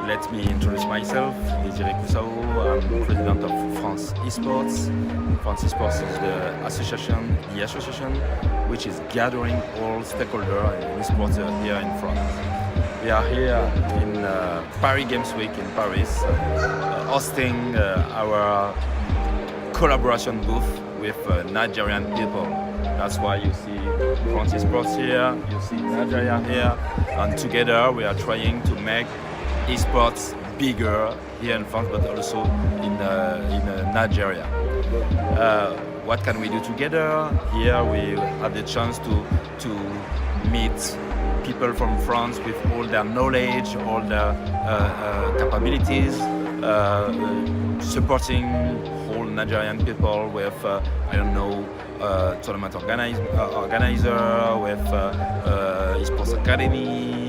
Let me introduce myself. I'm president of France Esports. France Esports is the association which is gathering all stakeholders in esports here in France. We are here in Paris Games Week in Paris, hosting our collaboration booth with Nigerian people. That's why you see France Esports here, you see Nigeria here, and together we are trying to make esports bigger here in France, but also in Nigeria. What can we do together? Here we have the chance to meet people from France with all their knowledge, all their capabilities, supporting whole Nigerian people with, tournament organizer, with esports academy,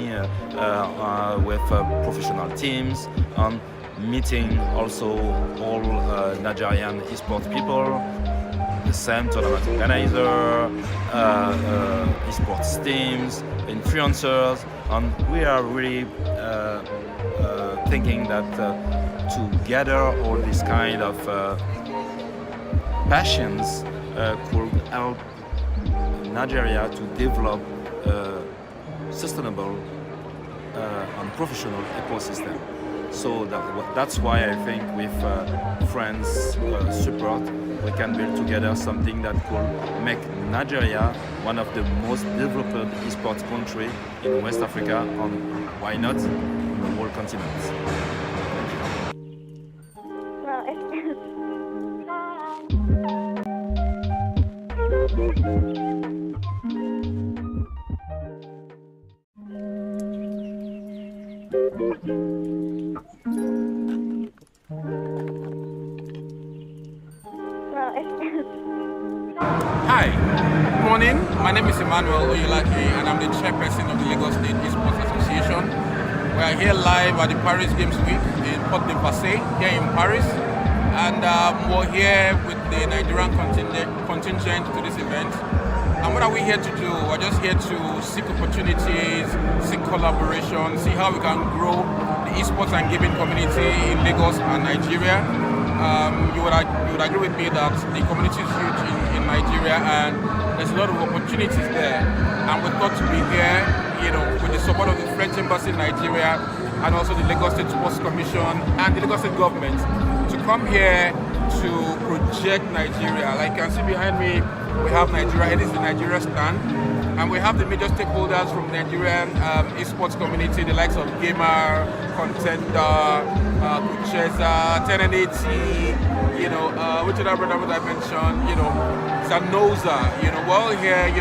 with professional teams, and meeting also all Nigerian esports people, the same tournament organizer, esports teams, influencers, and we are really thinking that to gather all these kind of passions could help Nigeria to develop a sustainable and professional ecosystem. So that's why I think with friends' support we can build together something that could make Nigeria one of the most developed esports country in West Africa, and why not in the whole continent. Hi, good morning. My name is Emmanuel Oyelaki and I'm the chairperson of the Lagos State Esports Association. We are here live at the Paris Games Week in Porte de Passy here in Paris, and we're here with the Nigerian contingent to this event. And what are we here to do? We're just here to seek opportunities, seek collaboration, see how we can grow the esports and gaming community in Lagos and Nigeria. You would agree with me that the community is huge in Nigeria, and there's a lot of opportunities there. And we thought to be here, with the support of the French Embassy in Nigeria and also the Lagos State Sports Commission and the Lagos State government, to come here to project Nigeria. Like you can see behind me, we have Nigeria. It is the Nigeria stand, and we have the major stakeholders from the Nigerian esports community, the likes of Gamer, Contender, Kucheza, 1080, which other brother would I mention, Zanoza, we're all here,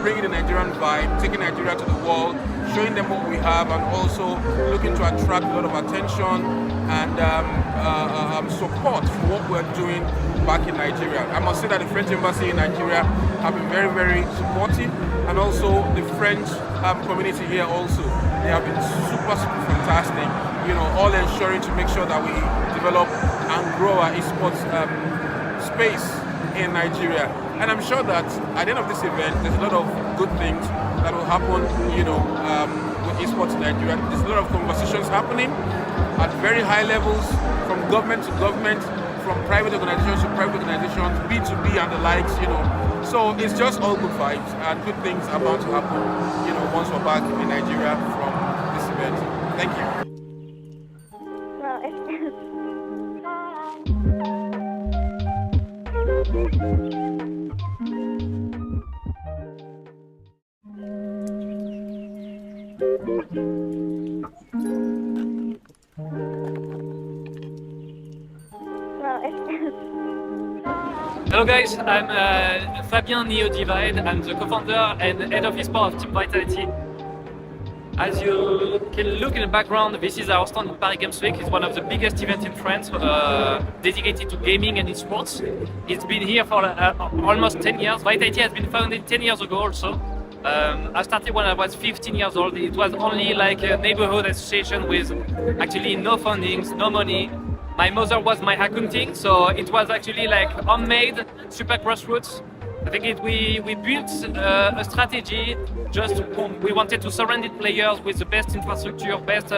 bringing the Nigerian vibe, taking Nigeria to the world, showing them what we have, and also looking to attract a lot of attention and support for what we're doing back in Nigeria. I must say that the French Embassy in Nigeria have been very, very supportive, and also the French community here also. They have been super, super fantastic, all ensuring to make sure that we develop and grow our esports space in Nigeria. And I'm sure that at the end of this event, there's a lot of good things that will happen, with esports in Nigeria. There's a lot of conversations happening at very high levels, from government to government, from private organizations to private organizations, B2B and the likes, So it's just all good vibes, and good things are about to happen, once we're back in Nigeria from this event. Thank you. Hello guys, I'm Fabien Neo-Divide. I'm the co-founder and head of esports of Team Vitality. As you can look in the background, this is our stand in Paris Games Week. It's one of the biggest events in France dedicated to gaming and esports. It's been here for almost 10 years. Vitality has been founded 10 years ago also. I started when I was 15 years old. It was only like a neighborhood association with actually no fundings, no money. My mother was my accounting, so it was actually like homemade, super grassroots. I think we built a strategy. Just we wanted to surround players with the best infrastructure, best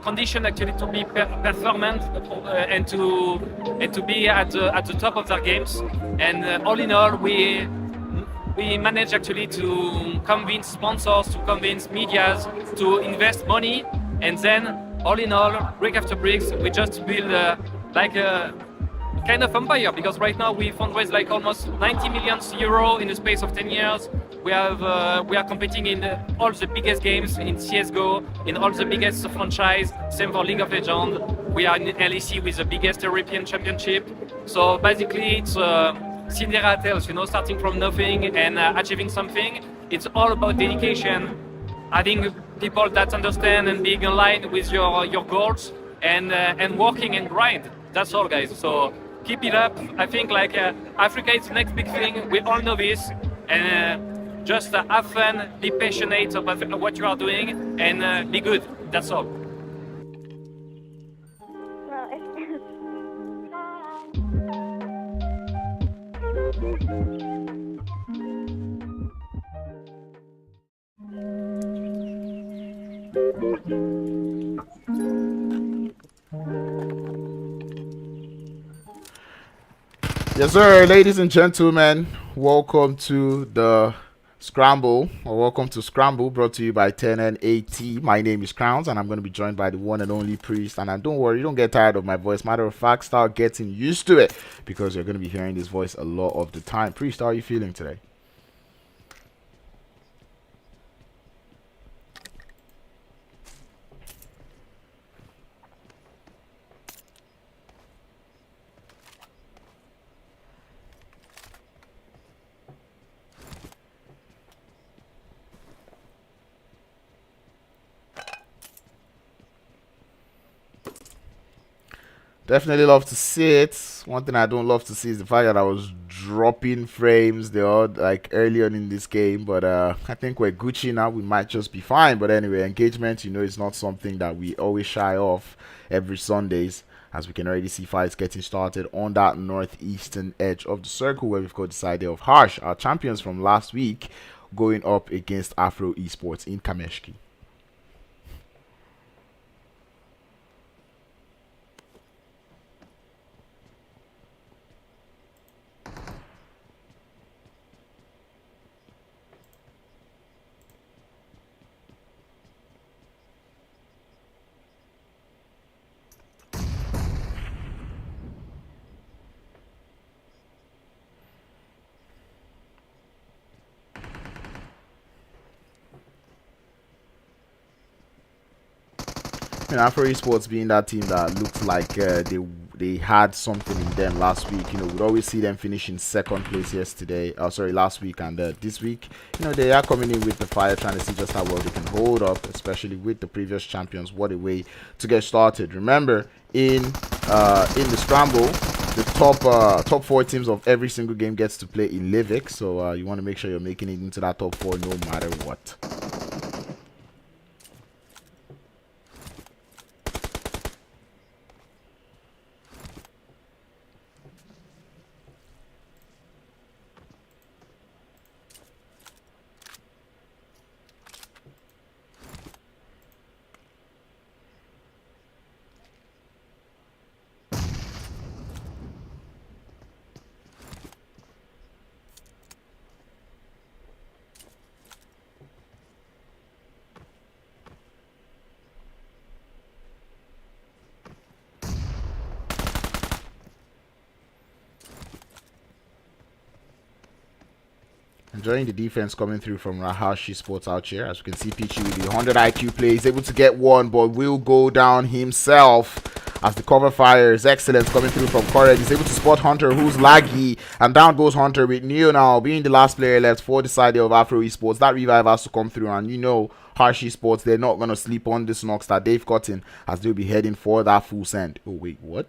condition actually to be performant and to be at the top of their games. And all in all, we managed actually to convince sponsors, to convince medias to invest money, and then all in all, brick after bricks, we just build like a kind of empire, because right now we fundraise like almost 90 million euro in the space of 10 years. We are competing in all the biggest games in CS:GO, in all the biggest franchise. Same for League of Legends. We are in LEC with the biggest European championship. So basically, it's Cinderella tales, starting from nothing and achieving something. It's all about dedication, having people that understand and being aligned with your goals, and working and grind. That's all, guys. So keep it up. I think like Africa is the next big thing. We all know this, and just have fun, be passionate about what you are doing, and be good. That's all. Yes, sir, ladies and gentlemen, welcome to the Scramble, or welcome to Scramble, brought to you by 10N8T. My name is Crowns, and I'm going to be joined by the one and only Priest. And don't worry, you don't get tired of my voice. Matter of fact, start getting used to it, because you're going to be hearing this voice a lot of the time. Priest, how are you feeling today? Definitely love to see it. One thing I don't love to see is the fact that I was dropping frames early on in this game, but I think we're Gucci now. We might just be fine. But anyway, engagement, is not something that we always shy off every Sundays, as we can already see fights getting started on that northeastern edge of the circle, where we've got the side of Harsh, our champions from last week, going up against Afro Esports in Kameshki. Afro Esports being that team that looked like they had something in them last week. We'd always see them finish in second place last week, and this week, they are coming in with the fire, trying to see just how well they can hold up, especially with the previous champions. What a way to get started. Remember, in the Scramble, the top 4 teams of every single game gets to play in Livik, so you want to make sure you're making it into that top 4 no matter what. Enjoying the defense coming through from Rahashi Sports out here. As we can see, Pichu with the 100 IQ play is able to get one, but will go down himself. As the cover fire is excellent coming through from Corred. He's able to spot Hunter, who's laggy, and down goes Hunter with Neo now being the last player left for the side of Afro Esports. That revive has to come through, and Harsh Esports, they're not going to sleep on this knocks that they've gotten, as they'll be heading for that full send. Oh wait, what?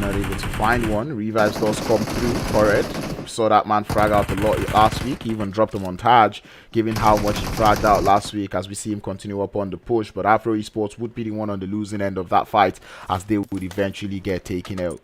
not able to find one. Revives does come through for it. We saw that man frag out a lot last week. He even dropped a montage, given how much he fragged out last week, as we see him continue up on the push. But Afro Esports would be the one on the losing end of that fight, as they would eventually get taken out.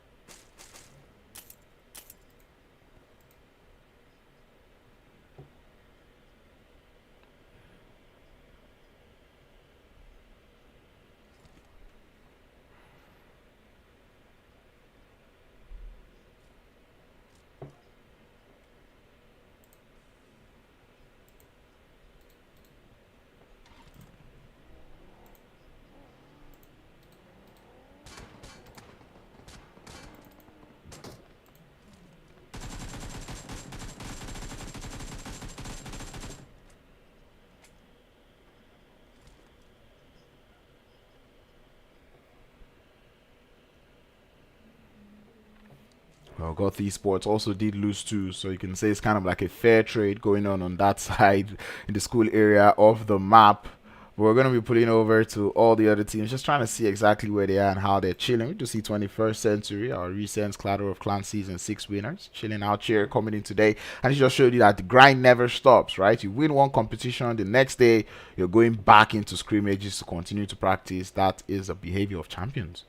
Well, Goth Esports also did lose too, so you can say it's kind of like a fair trade going on that side in the school area of the map. But we're going to be pulling over to all the other teams, just trying to see exactly where they are and how they're chilling. We do see 21st Century, our recent Clatter of Clans Season 6 winners, chilling out here, coming in today. And it just showed you that the grind never stops, right? You win one competition, the next day, you're going back into scrimmages to continue to practice. That is a behavior of champions.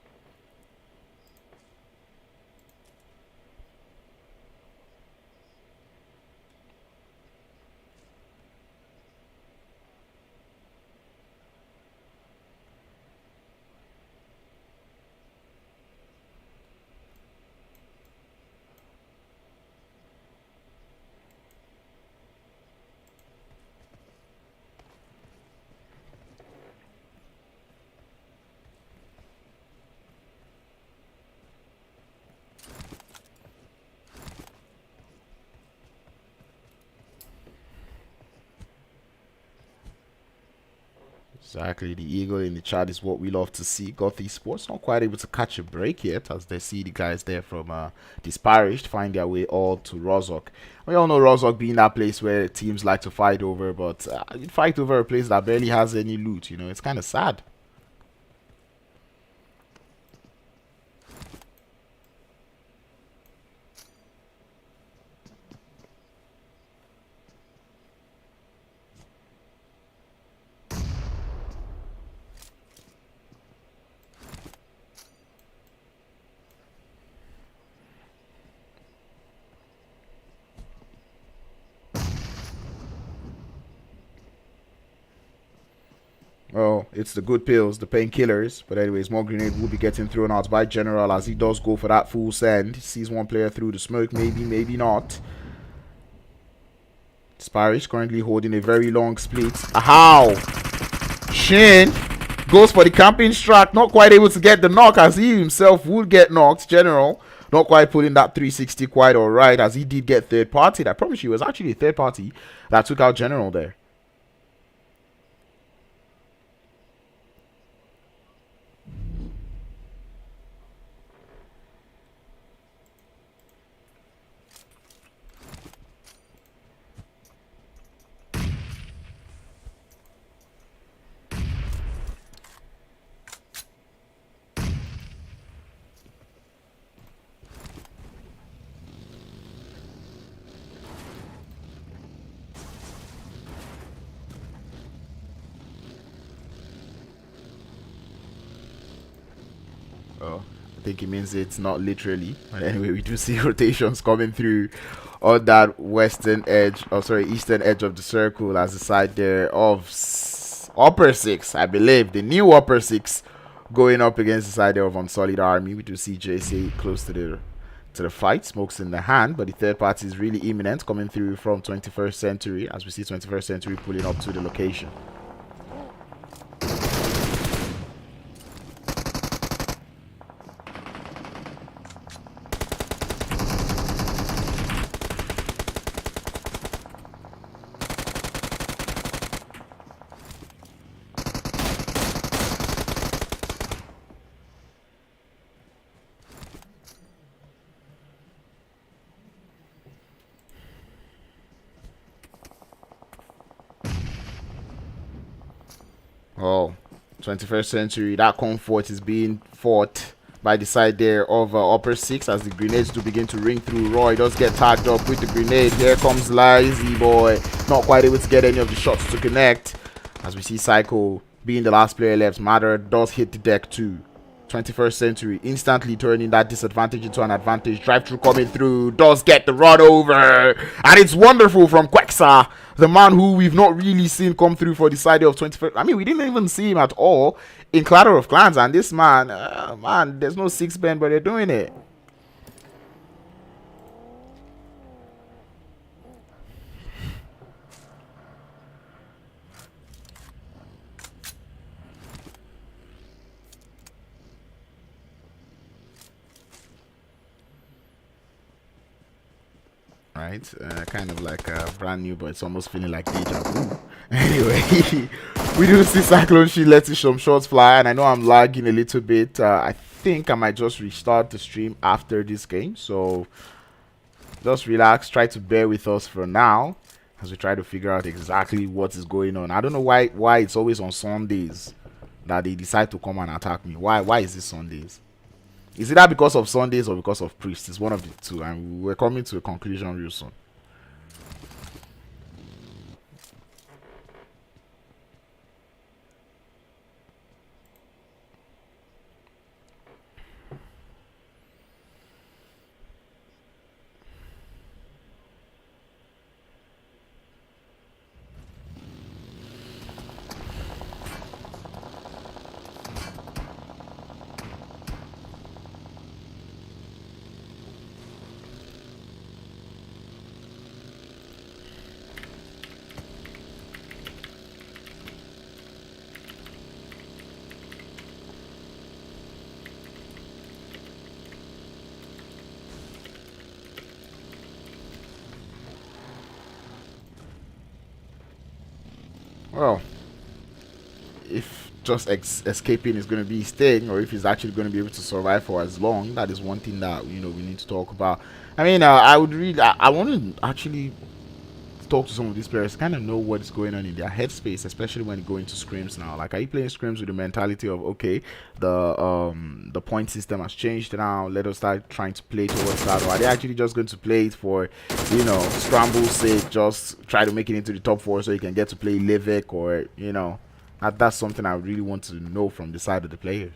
Exactly, the eagle in the chat is what we love to see. Goth Esports not quite able to catch a break yet, as they see the guys there from Disparaged find their way all to Rozhok. We all know Rozhok being that place where teams like to fight over, but you fight over a place that barely has any loot, you know, it's kind of sad. Well, it's the good pills, the painkillers. But anyways, more grenade will be getting thrown out by General as he does go for that full send. He sees one player through the smoke, maybe not. Sparish currently holding a very long split. Ahow! Shin goes for the camping strat, not quite able to get the knock, as he himself would get knocked. General not quite pulling that 360 quite alright, as he did get third party. I promise you, it was actually a third party that took out General there. I think it means it's not literally. But anyway, we do see rotations coming through on that western edge, eastern edge of the circle, as the side there of upper six, I believe, the new upper six going up against the side there of Unsolid Army. We do see JC close to the fight, smokes in the hand, but the third party is really imminent, coming through from 21st Century, as we see 21st Century pulling up to the location. Oh, 21st Century, that comfort is being fought by the side there of upper 6 as the grenades do begin to ring through. Roy does get tagged up with the grenade. Here comes Lazy Boy, not quite able to get any of the shots to connect. As we see Psycho being the last player left, Matter does hit the deck too. 21st century instantly turning that disadvantage into an advantage. Drive through coming through, does get the run over, and it's wonderful from Quexa, the man who we've not really seen come through for the side of 21st. I mean, we didn't even see him at all in Clash of Clans, and this man, man, there's no 6-band, but they're doing it. Right, kind of like brand new, but it's almost feeling like deja vu. Anyway, we do see Cyclone. She lets some shots fly, and I know I'm lagging a little bit. I think I might just restart the stream after this game, so just relax, try to bear with us for now as we try to figure out exactly what is going on. I don't know why it's always on Sundays that they decide to come and attack me. Why is it Sundays? Is it that because of Sundays or because of priests? It's one of the two, and we're coming to a conclusion real soon. Well, if just escaping is going to be his thing, or if he's actually going to be able to survive for as long, that is one thing that we need to talk about. I mean, I want to actually talk to some of these players, kind of know what is going on in their headspace, especially when going to scrims now. Like, are you playing scrims with the mentality of, okay, the point system has changed now, let us start trying to play towards that, or are they actually just going to play it for, Scramble's sake, just try to make it into the top 4 so you can get to play Livik, or that's something I really want to know from the side of the players.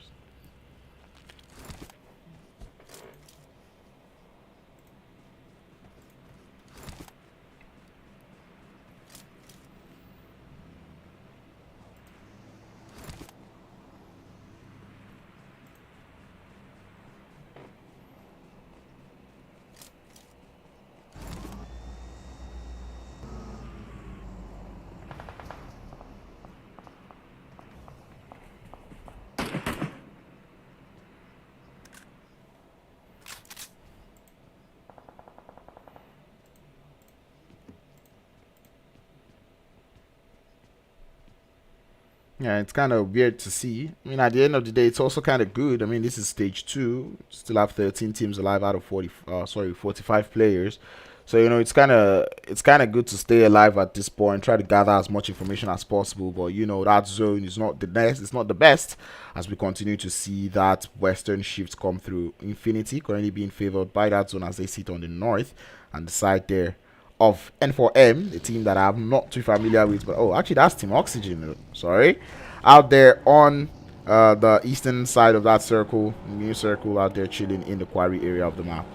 Yeah, it's kind of weird to see. I mean, at the end of the day, it's also kind of good. I mean, this is stage 2. Still have 13 teams alive out of 45 players. So, it's kind of good to stay alive at this point, try to gather as much information as possible. But, that zone is not the best. It's not the best as we continue to see that western shift come through. Infinity currently being favored by that zone as they sit on the north and the side there of N4M, the team that I'm not too familiar with, but actually that's Team Oxygen, sorry, out there on the eastern side of that circle, new circle, out there chilling in the quarry area of the map.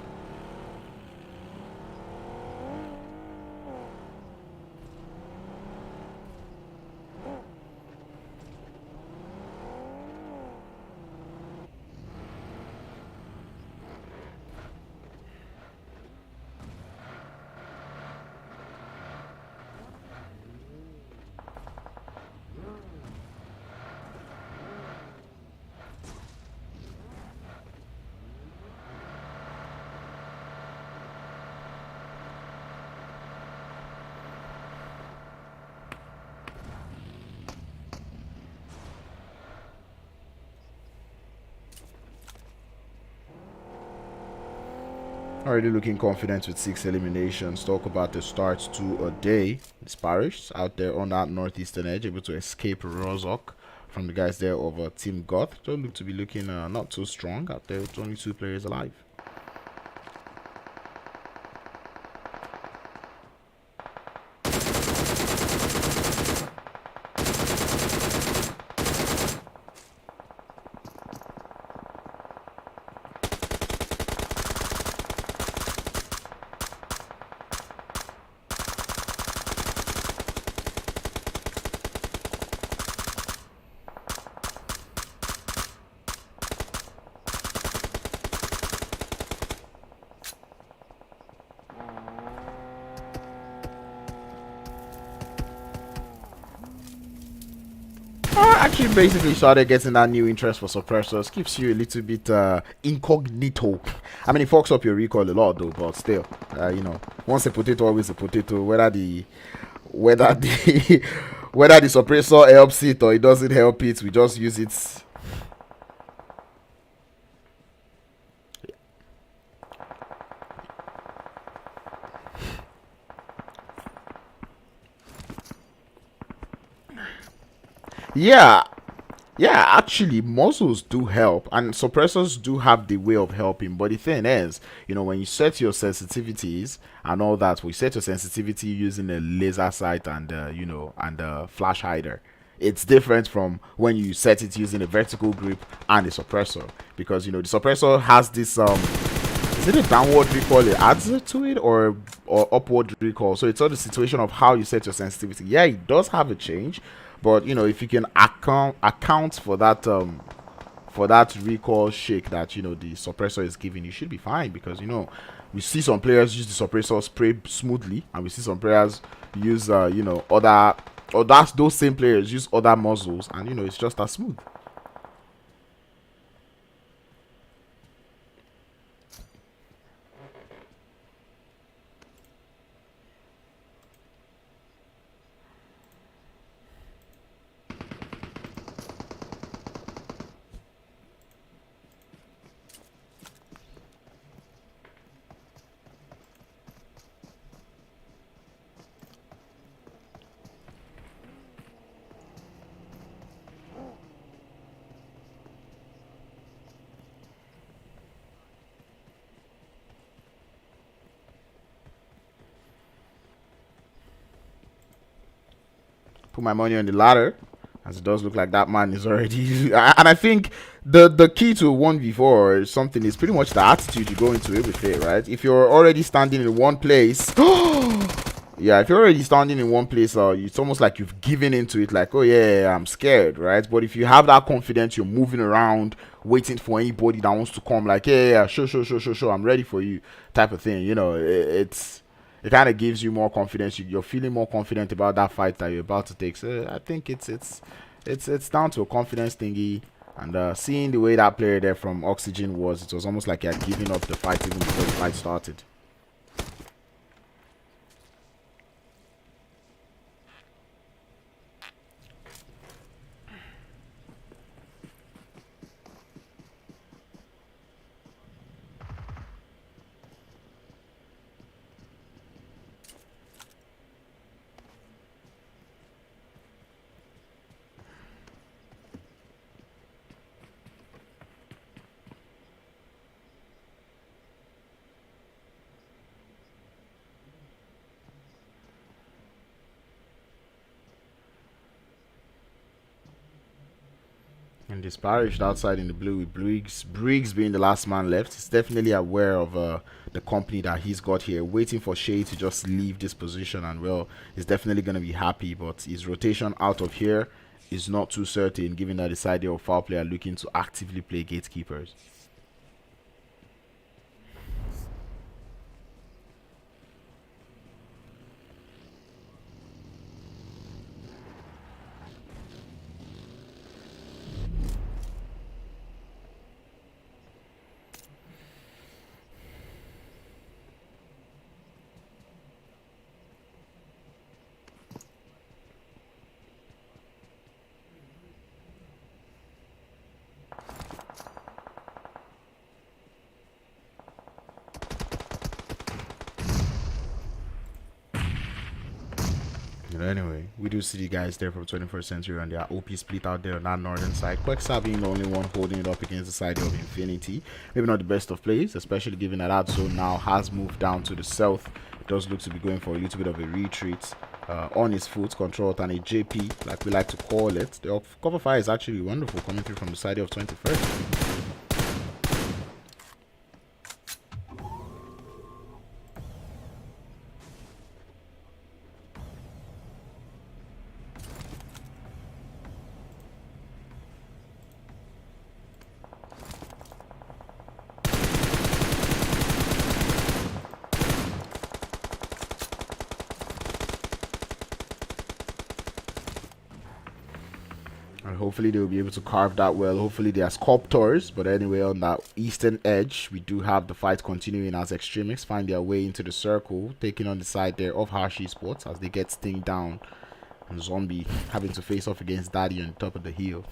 Already looking confident with 6 eliminations. Talk about the starts to a day. Disparaged out there on that northeastern edge, able to escape Rozok from the guys there of Team Goth. Don't look to be looking not too strong out there with only 2 players alive. Actually basically started getting that new interest for suppressors. Keeps you a little bit incognito. I mean, it fucks up your recoil a lot though, but still, you know, once a potato, always a potato. Whether the whether the suppressor helps it or it doesn't help it, we just use it. Yeah, actually, muzzles do help, and suppressors do have the way of helping. But the thing is, you know, when you set your sensitivities and all that, we set your sensitivity using a laser sight and you know, and a flash hider. It's different from when you set it using a vertical grip and a suppressor, because you know the suppressor has this is it a downward recoil it adds to it, or upward recoil? So it's all the situation of how you set your sensitivity. Yeah, it does have a change, but you know, if you can account for that recoil shake that, you know, the suppressor is giving, you should be fine. Because you know, we see some players use the suppressor spray smoothly, and we see some players use you know, other, or those same players use other muzzles, and you know, it's just as smooth. Put my money on the latter, as it does look like that man is already and I think the key to 1v4 or something is pretty much the attitude you go into it with it, right? If you're already standing in one place yeah, if you're already standing in one place, it's almost like you've given into it, like, oh yeah, I'm scared, right? But if you have that confidence, you're moving around waiting for anybody that wants to come, like, yeah, sure, I'm ready for you, type of thing. You know, it kind of gives you more confidence. You're feeling more confident about that fight that you're about to take. So I think it's down to a confidence thingy. And seeing the way that player there from Oxygen was, it was almost like he had given up the fight even before the fight started. And disparaged outside in the blue with Briggs being the last man left. He's definitely aware of the company that he's got here, waiting for Shay to just leave this position, and well, he's definitely going to be happy. But his rotation out of here is not too certain, given that this idea of foul player looking to actively play gatekeepers. Anyway, we do see the guys there from 21st Century and their OP split out there on that northern side. Quexa being the only one holding it up against the side of Infinity. Maybe not the best of plays, especially given that that zone now has moved down to the south. It does look to be going for a little bit of a retreat. On his foot, control and a JP, like we like to call it. The cover fire is actually wonderful coming through from the side of 21st. Hopefully they'll be able to carve that well. Hopefully they are sculptors. But anyway, on that eastern edge, we do have the fight continuing as Extremists find their way into the circle, taking on the side there of Harsh Esports as they get stinged down. And Zombie having to face off against Daddy on top of the hill.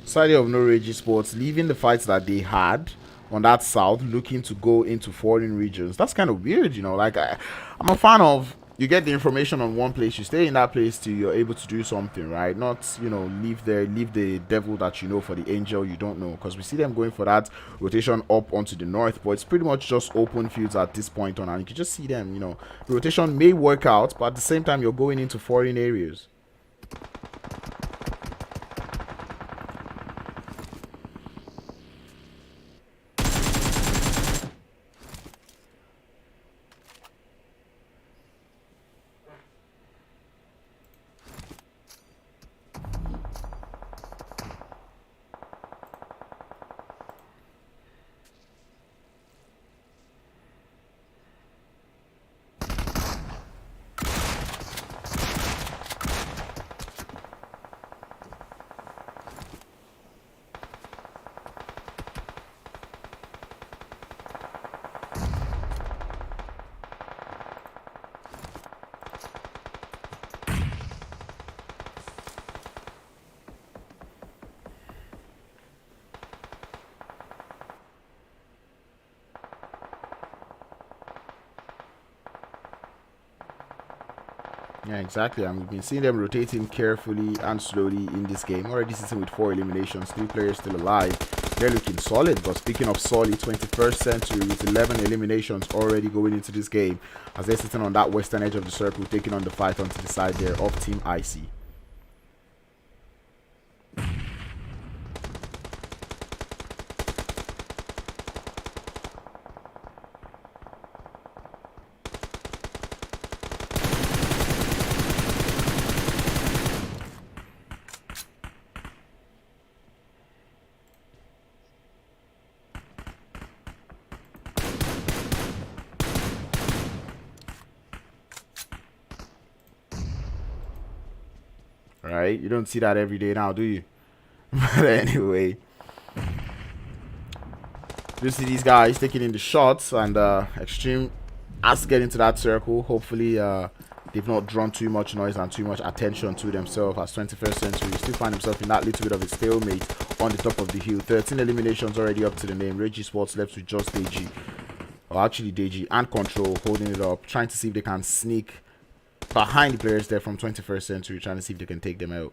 Side of No Rage Sports leaving the fights that they had on that south, looking to go into foreign regions. That's kind of weird, like I'm a fan of, you get the information on one place, you stay in that place till you're able to do something, right? Not leave the devil that you know for the angel you don't know, because we see them going for that rotation up onto the north, but it's pretty much just open fields at this point on, and you can just see them, rotation may work out, but at the same time you're going into foreign areas. Yeah, exactly. And we've been seeing them rotating carefully and slowly in this game. Already sitting with 4 eliminations, 3 players still alive. They're looking solid. But speaking of solid, 21st Century with 11 eliminations already going into this game, as they're sitting on that western edge of the circle, taking on the fight onto the side there of Team IC. Right? You don't see that every day now, do you? But anyway, you see these guys taking in the shots, and Extreme has to get into that circle. Hopefully, they've not drawn too much noise and too much attention to themselves, as 21st Century still find himself in that little bit of a stalemate on the top of the hill. 13 eliminations already up to the name. Rage Sports left with just Deji, or actually Deji and Control holding it up, trying to see if they can sneak behind the players there from 21st Century, trying to see if they can take them out.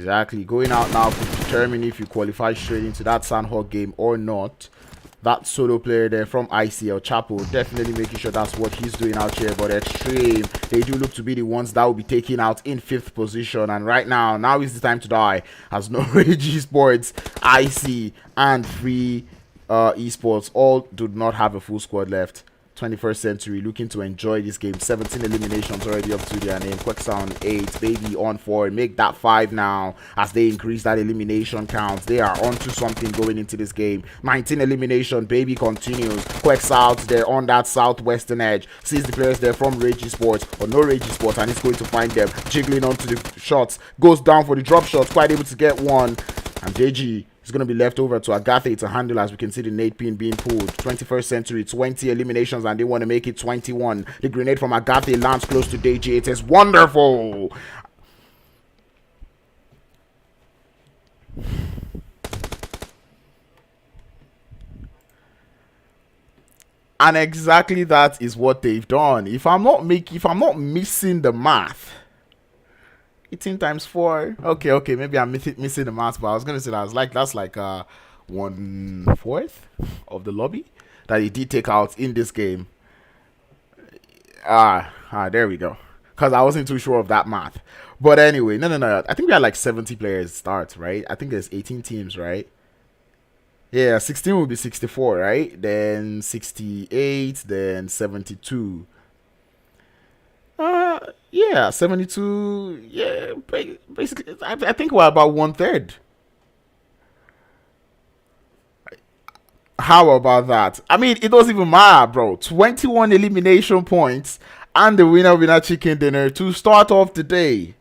Exactly. Going out now to determine if you qualify straight into that Sandhawk game or not. That solo player there from ICL Chapo, definitely making sure that's what he's doing out here. But Extreme, they do look to be the ones that will be taken out in 5th position. And right now is the time to die. As No Rage Esports, IC, and Free Esports all do not have a full squad left. 21st Century looking to enjoy this game. 17 eliminations already up to their name. Quacksound 8, Baby on 4. Make that 5 now as they increase that elimination count. They are onto something going into this game. 19 elimination. Baby continues. Quacksound there on that southwestern edge. Sees the players there from Rage Esports or No Rage Esports, and he's going to find them. Jiggling onto the shots. Goes down for the drop shots. Quite able to get one. And JG is going to be left over to Agathe to handle, as we can see the nade pin being pulled. 21st Century, 20 eliminations, and they want to make it 21. The grenade from Agathe lands close to Deji. It is wonderful. And exactly that is what they've done. If I'm not missing the math, 18 times 4. Okay, maybe I'm missing the math, but I was gonna say that's like 1/4 of the lobby that he did take out in this game. There we go. Cause I wasn't too sure of that math. But anyway, no. I think we had like 70 players start, right? I think there's 18 teams, right? Yeah, 16 will be 64, right? Then 68, then 72. Yeah, 72. Yeah, basically, I think we're about 1/3. How about that? I mean, it doesn't even matter, bro. 21 elimination points and the winner chicken dinner to start off the day.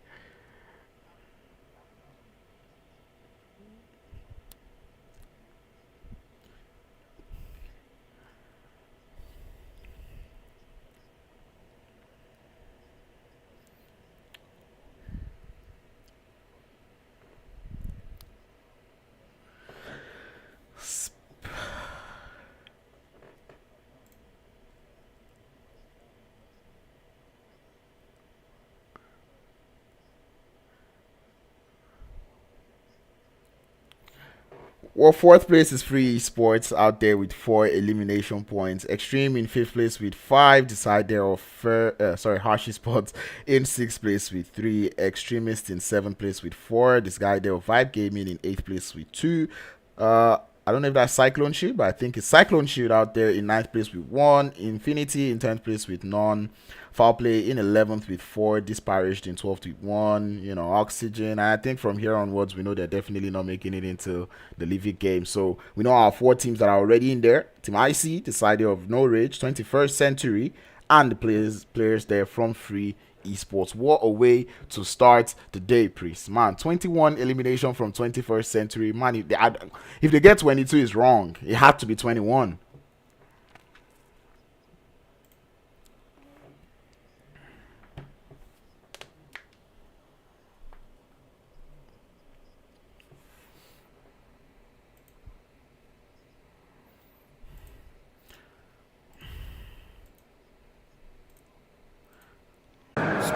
Well, 4th place is Free Esports out there with 4 elimination points. Extreme in 5th place with 5. Decide there of Harsh Esports in 6th place with 3. Extremist in 7th place with 4. This guy there of Vibe Gaming in 8th place with 2. I don't know if that's Cyclone Shield, but I think it's Cyclone Shield out there in 9th place with 1. Infinity in 10th place with none. Foul Play in 11th with 4. Disparaged in 12th with 1. You know, Oxygen. And I think from here onwards, we know they're definitely not making it into the Livic game. So we know our 4 teams that are already in there. Team IC, Decider of No Rage, 21st Century, and the players there from Free Esports. What a way to start the day, Priest. Man, 21 elimination from 21st Century. Man, if they get 22, it's wrong. It had to be 21.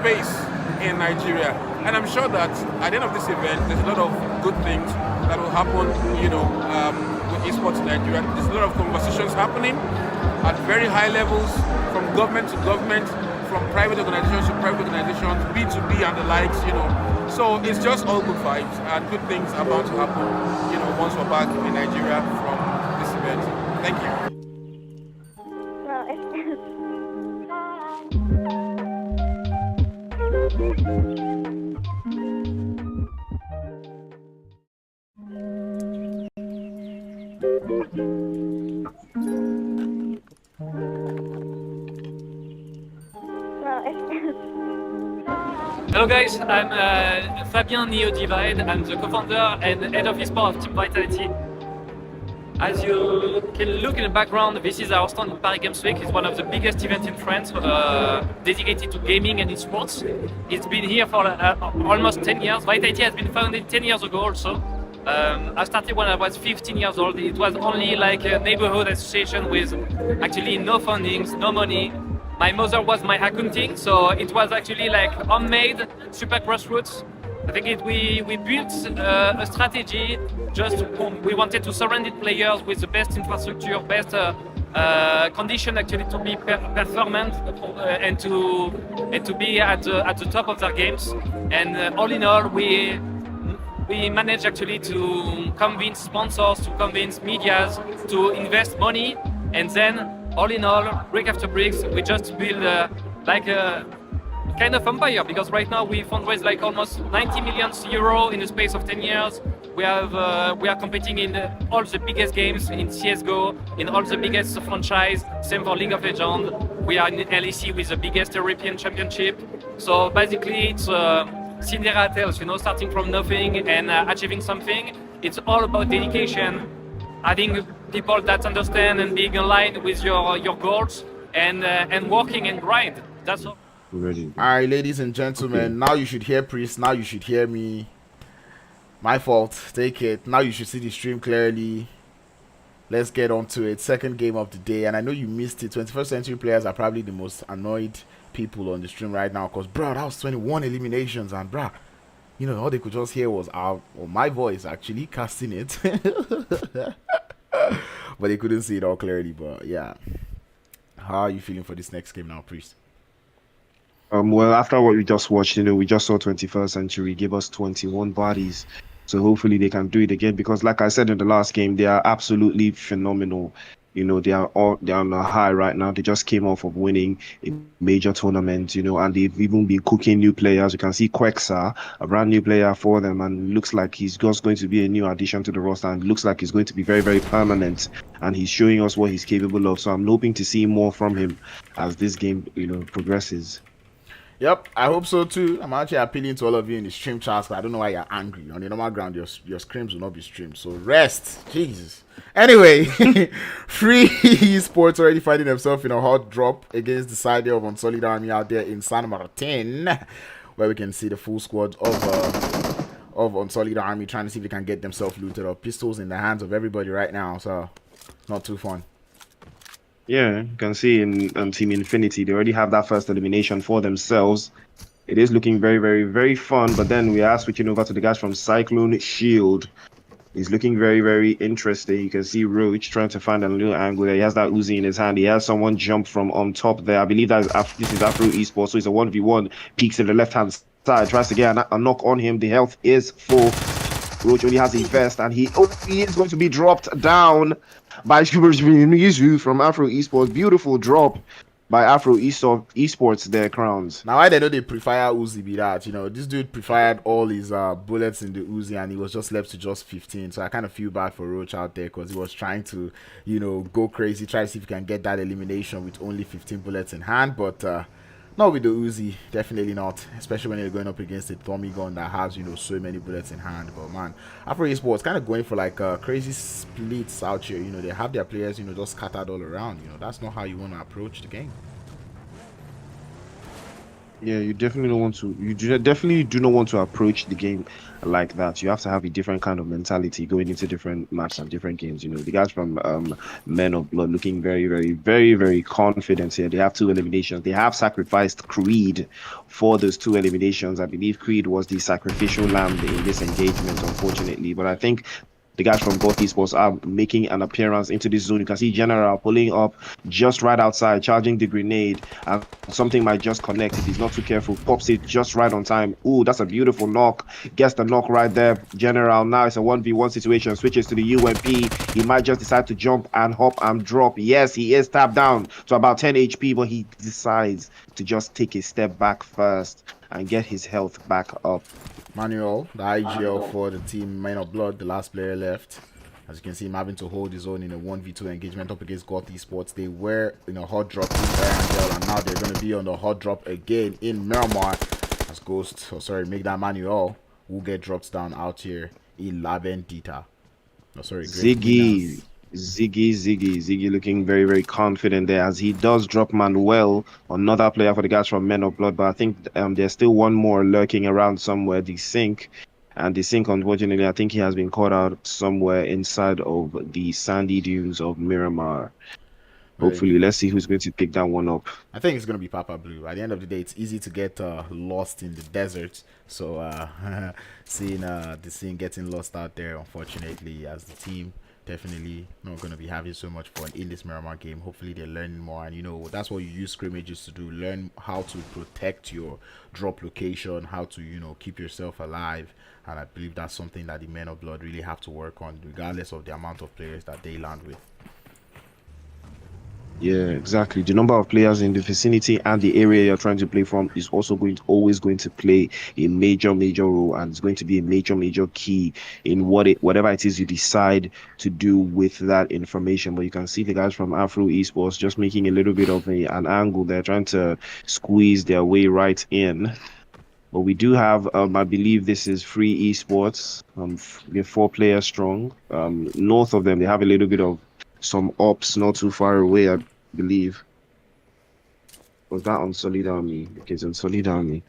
Space in Nigeria, and I'm sure that at the end of this event there's a lot of good things that will happen, with esports in Nigeria. There's a lot of conversations happening at very high levels, from government to government, from private organizations to private organizations, B2B and the likes, so it's just all good vibes, and good things are bound to happen, once we're back in Nigeria from this event. Thank you. Hello guys, I'm Fabien Neo Divide. I'm the co-founder and head of Esports of Team Vitality. As you can look in the background, this is our stand in Paris Games Week. It's one of the biggest events in France dedicated to gaming and esports. It's been here for almost 10 years. Vitality has been founded 10 years ago also. I started when I was 15 years old. It was only like a neighborhood association with actually no fundings, no money. My mother was my accounting, so it was actually like homemade, super grassroots. I think we built a strategy. Just we wanted to surround players with the best infrastructure, best condition actually to be performant and to be at the top of their games. And all in all, we managed actually to convince sponsors, to convince medias to invest money, and then all in all, brick after bricks, we just build like a kind of empire, because right now we fundraise like almost 90 million euro in the space of 10 years. We are competing in all the biggest games in CS:GO, in all the biggest franchise. Same for League of Legends. We are in LEC with the biggest European championship. So basically, it's Cinderella tales, starting from nothing and achieving something. It's all about dedication, having people that understand and being aligned with your goals and working and grind. That's all. Ready. All right, ladies and gentlemen, now you should hear Priest, now you should hear me. My fault, take it. Now you should see the stream clearly. Let's get on to it. Second game of the day, and I know you missed it. 21st century players are probably the most annoyed people on the stream right now, because bro, that was 21 eliminations, and bro, all they could just hear was my voice actually casting it. But they couldn't see it all clearly. But yeah, how are you feeling for this next game now, Priest? Well, after what we just watched, we just saw 21st century give us 21 bodies. So hopefully they can do it again, because like I said in the last game, they are absolutely phenomenal. They are on a high right now. They just came off of winning a major tournament, and they've even been cooking new players. You can see Quexa, a brand new player for them, and looks like he's just going to be a new addition to the roster, and looks like he's going to be very, very permanent. And he's showing us what he's capable of. So I'm hoping to see more from him as this game, progresses. Yep, I hope so too. I'm actually appealing to all of you in the stream chats, but I don't know why you're angry. On the normal ground, your scrims will not be streamed. So rest. Jesus. Anyway, Free Esports already finding themselves in a hot drop against the side of Unsolid Army out there in San Martin, where we can see the full squad of Unsolid Army trying to see if they can get themselves looted up. Pistols in the hands of everybody right now, so not too fun. Yeah, you can see in Team Infinity, they already have that first elimination for themselves. It is looking very, very, very fun. But then we are switching over to the guys from Cyclone Shield. He's looking very, very interesting. You can see Roach trying to find a little angle there. He has that Uzi in his hand. He has someone jump from on top there. I believe this is Afro Esports, so it's a 1v1. Peeks in the left-hand side, tries to get a knock on him. The health is full. Roach only has a vest, and he is going to be dropped down by Mizu from Afro Esports. Beautiful drop by Afro Esports there, Crowns. Now, why they know they prefer Uzi be that? This dude preferred all his bullets in the Uzi, and he was just left to just 15. So I kind of feel bad for Roach out there, because he was trying to, go crazy, try to see if he can get that elimination with only 15 bullets in hand. But not with the Uzi, definitely not. Especially when you're going up against a Tommy gun that has, so many bullets in hand. But man, Afro Esports kind of going for like crazy splits out here. They have their players, just scattered all around. That's not how you want to approach the game. Yeah, you definitely don't want to. You definitely do not want to approach the game like that. You have to have a different kind of mentality going into different matches and different games. The guys from Men of Blood looking very, very, very, very confident here. They have 2 eliminations. They have sacrificed Creed for those 2 eliminations. I believe Creed was the sacrificial lamb in this engagement, unfortunately. But I think the guys from both esports are making an appearance into this zone. You can see General pulling up just right outside, charging the grenade, and something might just connect if he's not too careful. Pops it just right on time. Ooh, that's a beautiful knock. Gets the knock right there. General, now it's a 1v1 situation. Switches to the UMP. He might just decide to jump and hop and drop. Yes, he is tapped down to about 10 HP, but he decides to just take a step back first and get his health back up. Manuel, the IGL for the team Men of Blood, the last player left. As you can see him having to hold his own in a 1v2 engagement up against Goth Esports. They were in a hot drop in Angel, and now they're going to be on the hot drop again in Miramar. As make that Manuel will get dropped down out here in La Vendita. Ziggy looking very, very confident there as he does drop Manuel, another player for the guys from Men of Blood. But I think there's still one more lurking around somewhere, the Sync. And the Sync, unfortunately, I think he has been caught out somewhere inside of the sandy dunes of Miramar. Hopefully, let's see who's going to pick that one up. I think it's going to be Papa Blue. At the end of the day, it's easy to get lost in the desert. So seeing the scene getting lost out there, unfortunately, as the team definitely not going to be having so much fun in this Miramar game. Hopefully they're learning more, and that's what you use scrimmages to do. Learn how to protect your drop location, how to keep yourself alive. And I believe that's something that the Men of Blood really have to work on, regardless of the amount of players that they land with. Yeah, exactly. The number of players in the vicinity and the area you're trying to play from is also always going to play a major role, and it's going to be a major key in whatever it is you decide to do with that information. But you can see the guys from Afro Esports just making a little bit of an angle. They're trying to squeeze their way right in. But we do have, I believe this is Free Esports. They're 4 players strong. North of them, they have a little bit of some ops not too far away, I believe. Was that on Solid Army? Okay, it's on Solid Army.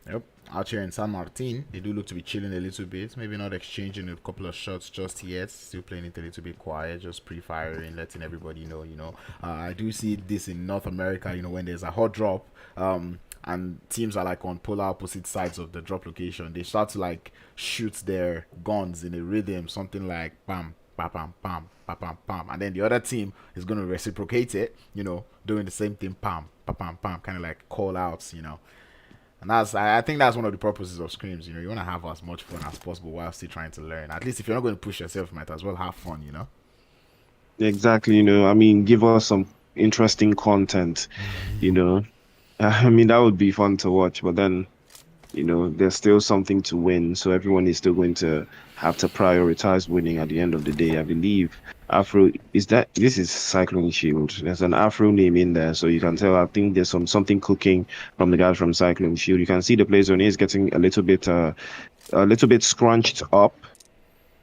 Yep. Out here in San Martin, they do look to be chilling a little bit. Maybe not exchanging a couple of shots just yet. Still playing it a little bit quiet, just pre-firing, letting everybody know. I do see this in North America. When there's a hot drop, and teams are like on polar opposite sides of the drop location, they start to like shoot their guns in a rhythm, something like bam, bam, bam, bam, bam, bam, bam, and then the other team is going to reciprocate it, doing the same thing, pam, pam, pam, pam, kind of like call outs, and I think that's one of the purposes of scrims. You want to have as much fun as possible while still trying to learn. At least if you're not going to push yourself, you might as well have fun. Exactly. I mean, give us some interesting content. I mean, that would be fun to watch, but then there's still something to win, so everyone is still going to have to prioritize winning at the end of the day. I believe Afro this is Cyclone Shield. There's an Afro name in there, so you can tell. I think there's something cooking from the guys from Cyclone Shield. You can see the play zone is getting a little bit scrunched up.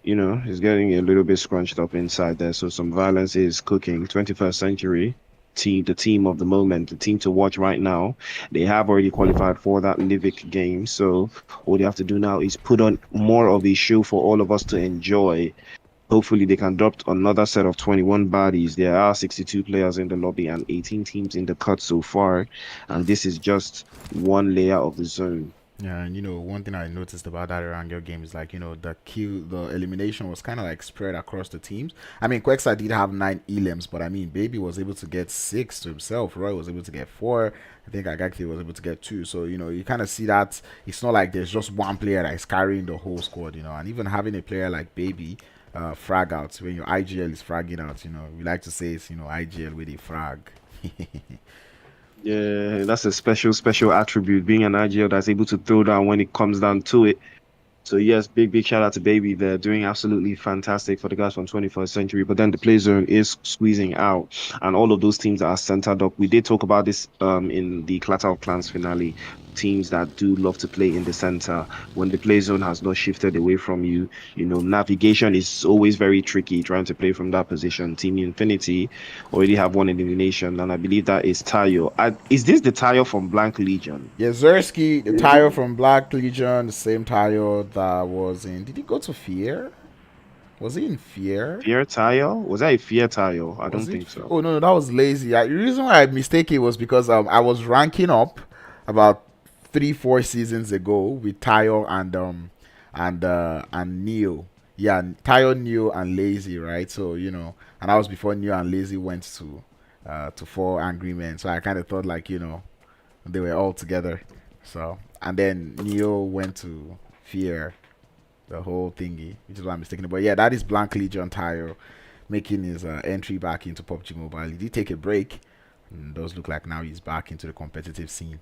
He's getting a little bit scrunched up inside there, so some violence is cooking. 21st century. The team of the moment, the team to watch right now. They have already qualified for that Livic game, so all they have to do now is put on more of a show for all of us to enjoy. Hopefully they can drop another set of 21 bodies. There are 62 players in the lobby and 18 teams in the cut so far, and this is just one layer of the zone. Yeah, and one thing I noticed about that Erangel game is like, the elimination was kind of like spread across the teams. I mean, Quexa did have 9 elims, but I mean, Baby was able to get 6 to himself. Roy was able to get 4. I think Agaki was able to get 2. So, you kind of see that it's not like there's just one player that is carrying the whole squad, and even having a player like Baby frag out when your IGL is fragging out, we like to say it's, IGL with a frag. Yeah, that's a special attribute, being an IGL that's able to throw down when it comes down to it. So yes, big shout out to Baby. They're doing absolutely fantastic for the guys from 21st century. But then the play zone is squeezing out, and all of those teams are centered up. We did talk about this in the Clatter of Clans finale. Teams that do love to play in the center. When the play zone has not shifted away from you, navigation is always very tricky trying to play from that position. Team Infinity already have 1 elimination, and I believe that is Tayo. Is this the Tayo from Blank Legion? Yeah, Zersky, the Tayo from Black Legion, the same Tayo that was in. Did he go to Fear? Was he in Fear? Fear Tayo? Was that a Fear Tayo? I don't think so. Oh no, that was lazy. The reason why I mistake it was because I was ranking up about 3-4 seasons ago with Tayo and Neo. Yeah, Tayo, Neo, and Lazy, right? So and that was before Neo and Lazy went to 4 Angry Men. So I kind of thought like they were all together. So and then Neo went to Fear, the whole thingy, which is why I'm mistaken. But yeah, that is Blank Legion Tayo making his entry back into PUBG Mobile. He did take a break, and it does look like now he's back into the competitive scene.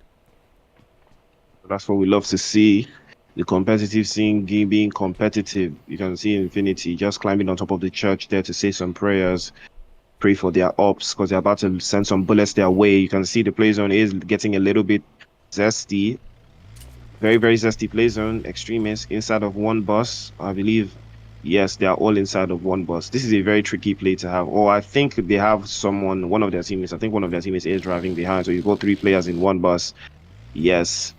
That's what we love to see. The competitive scene being competitive. You can see Infinity just climbing on top of the church there to say some prayers, pray for their ops, because they're about to send some bullets their way. You can see the play zone is getting a little bit zesty. Very zesty play zone. Extremists inside of one bus, I believe. Yes, they are all inside of one bus. This is a very tricky play to have. Or I think they have one of their teammates. I think one of their teammates is driving behind. So you've got 3 players in one bus. Yes.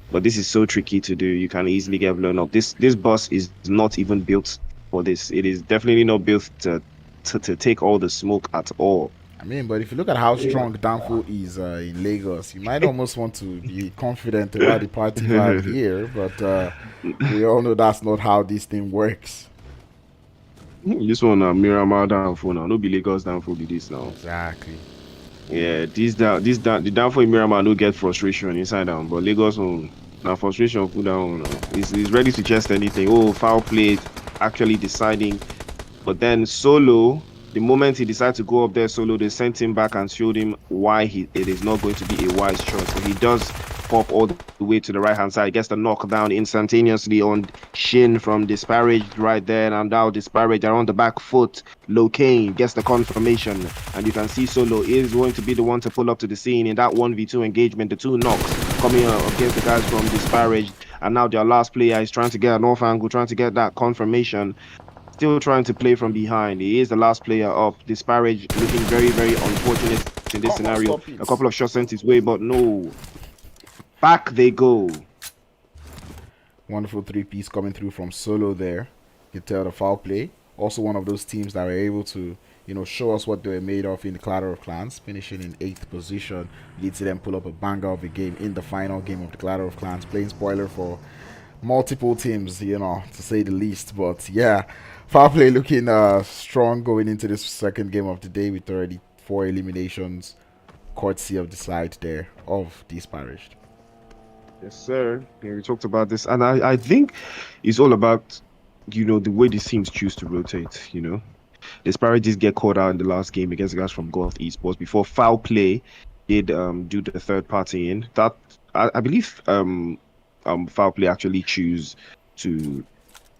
But this is so tricky to do. You can easily get blown up. This bus is not even built for this. It is definitely not built to take all the smoke at all. I mean, but if you look at how strong Danfo is in Lagos, you might almost want to be confident about the party vibe here. But we all know that's not how this thing works. This one Miramar downfall now. No be Lagos downfall be this now. Exactly. Yeah, the downfall in Miramar no get frustration inside down, but Lagos on now frustration full down. He's ready to chest anything. Oh, foul play, actually deciding. But then Solo, the moment he decided to go up there solo, they sent him back and showed him why it is not going to be a wise choice. So he does pop all the way to the right hand side, gets the knockdown instantaneously on Shin from Disparaged right there, and now Disparaged around the back foot. Locane gets the confirmation, and you can see Solo is going to be the one to pull up to the scene in that 1v2 engagement. The two knocks coming against the guys from Disparaged, and now their last player is trying to get an off angle, trying to get that confirmation. Still trying to play from behind. He is the last player up. Disparaged looking very, very unfortunate in this scenario. A couple of shots sent his way, but no. Back they go. Wonderful three-piece coming through from Solo there. You can tell the foul play. Also one of those teams that were able to, show us what they were made of in the Clatter of Clans, finishing in 8th position. Leads to them pull up a banger of a game in the final game of the Clatter of Clans. Playing spoiler for multiple teams, to say the least. But yeah, foul play looking strong going into this second game of the day with already 4 eliminations, courtesy of the side there of Disparaged. Yes, sir. Yeah, we talked about this, and I think it's all about, the way these teams choose to rotate. Disparaged did get caught out in the last game against the guys from Goth Esports before foul play did do the third party in. That I believe foul play actually choose to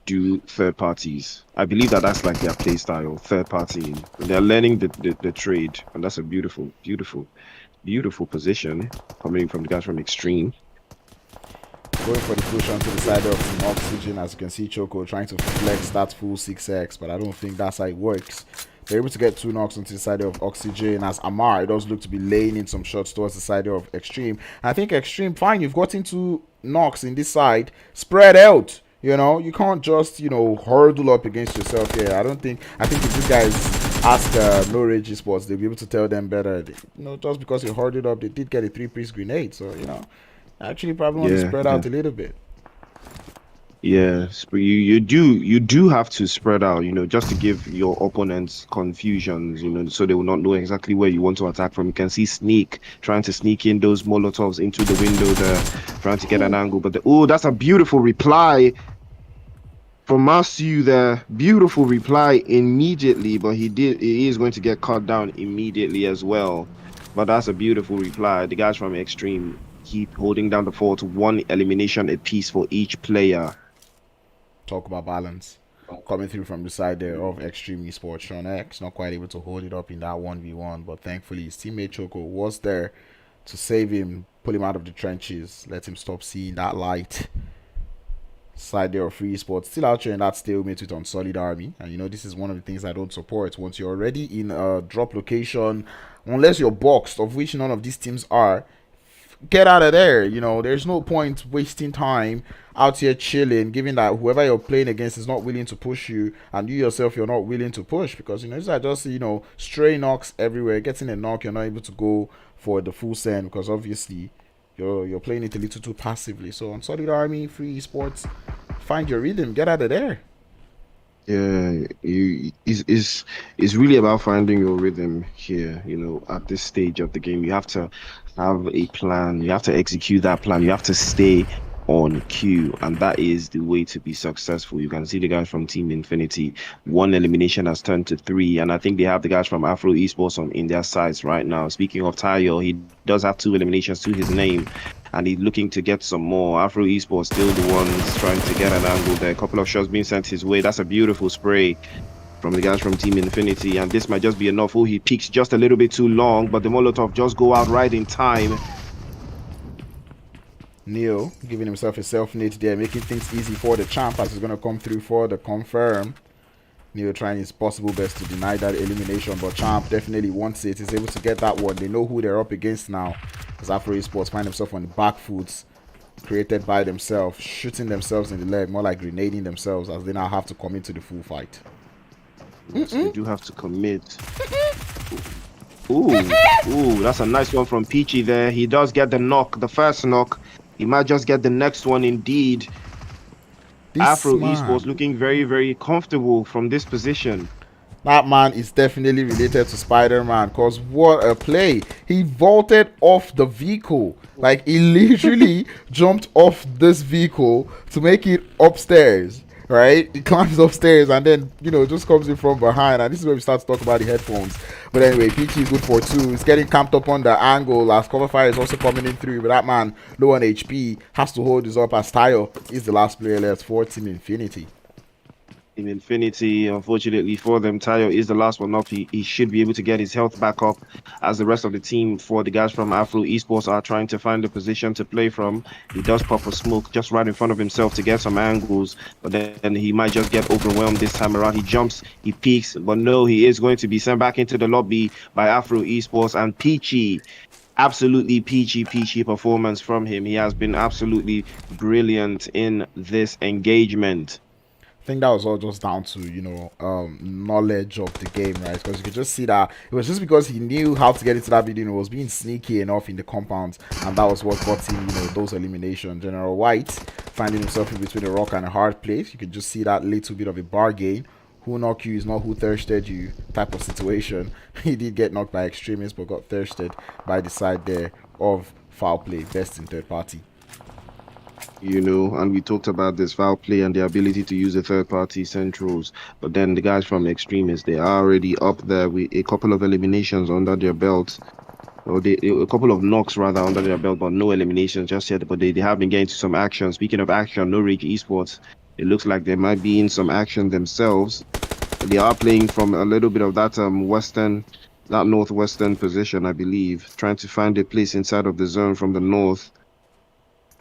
do third parties. I believe that's like their play style, third party. They're learning the trade, and that's a beautiful position coming from the guys from Extreme. Going for the push onto the side of Team Oxygen, as you can see Choco trying to flex that full 6x, but I don't think that's how it works. They're able to get 2 knocks onto the side of Oxygen, as Amar does look to be laying in some shots towards the side of Extreme. I think Extreme, fine, you've gotten 2 knocks in this side, spread out. You can't just, hurdle up against yourself here. I think if these guys ask No Rage Esports, they'll be able to tell them better. Just because you hurdled up, they did get a 3-piece grenade, so, actually probably want to spread out a little bit. Yeah, you do have to spread out, just to give your opponents confusions, so they will not know exactly where you want to attack from. You can see Sneak trying to sneak in those Molotovs into the window there, trying to get an angle. But that's a beautiful reply from Masu there. Beautiful reply immediately, but he is going to get cut down immediately as well. But that's a beautiful reply. The guys from Extreme keep holding down the fort, 1 elimination apiece for each player. Talk about balance. Coming through from the side there of Extreme Esports, Sean X, not quite able to hold it up in that 1v1, but thankfully his teammate Choco was there to save him, pull him out of the trenches, let him stop seeing that light. Side there of Free Esports, still out here in that stalemate with Unsolid Army, and this is one of the things I don't support. Once you're already in a drop location, unless you're boxed, of which none of these teams are, get out of there. There's no point wasting time out here chilling, given that whoever you're playing against is not willing to push you, and you yourself, you're not willing to push, because these are just stray knocks everywhere. Getting a knock, you're not able to go for the full send because obviously you're playing it a little too passively. So on Solid Army, Free Esports, find your rhythm, get out of there. Yeah, it's really about finding your rhythm here. At this stage of the game, you have to have a plan. You have to execute that plan. You have to stay on cue, and that is the way to be successful. You can see the guys from Team Infinity, 1 elimination has turned to 3, and I think they have the guys from Afro Esports in their sides right now. Speaking of Tayo, he does have 2 eliminations to his name, and he's looking to get some more. Afro Esports still the ones trying to get an angle there. A couple of shots being sent his way. That's a beautiful spray from the guys from Team Infinity, and this might just be enough. Oh, he peaks just a little bit too long, but the Molotov just go out right in time. Neo giving himself a self-nade there, making things easy for the champ as he's going to come through for the confirm. Neo trying his possible best to deny that elimination, but champ definitely wants it. He's able to get that one. They know who they're up against now, as Afro Esports find themselves on the back foot, created by themselves, shooting themselves in the leg, more like grenading themselves, as they now have to commit to the full fight. Yes, they do have to commit. Ooh, that's a nice one from Peachy there. He does get the knock, the first knock. He might just get the next one indeed. This Afro man, Esports looking very, very comfortable from this position. that man is definitely related to Spider-Man, because what a play. He vaulted off the vehicle. Like, he literally jumped off this vehicle to make it upstairs. Right, he climbs upstairs and then, you know, just comes in from behind, and this is where we start to talk about the headphones. But anyway, Peachy is good for 2. He's getting camped up on the angle as cover fire is also coming in through, but that man low on HP has to hold this up as Tayo is the last player left for Team Infinity. In Infinity, unfortunately for them, Tayo is the last one up. He should be able to get his health back up as the rest of the team for the guys from Afro Esports are trying to find a position to play from. He does pop a smoke just right in front of himself to get some angles, but then he might just get overwhelmed this time around. He jumps, he peeks, but no, he is going to be sent back into the lobby by Afro Esports and Peachy. Absolutely peachy performance from him. He has been absolutely brilliant in this engagement. I think that was all just down to, you know, knowledge of the game, right? Because you could just see that it was just because he knew how to get into that video and was being sneaky enough in the compounds, and that was what got him, you know, those eliminations. General White finding himself in between a rock and a hard place. You could just see that little bit of a bargain. Who knocked you is not who thirsted you type of situation. He did get knocked by extremists, but got thirsted by the side there of foul play, best in third party. You know, and we talked about this foul play and the ability to use the third-party centrals, but then the guys from Extremists, they are already up there with a couple of eliminations under their belt, or a couple of knocks rather under their belt, but no eliminations just yet. But they have been getting to some action. Speaking of action, No Rage Esports, it looks like they might be in some action themselves. They are playing from a little bit of that northwestern position, I believe, trying to find a place inside of the zone from the north.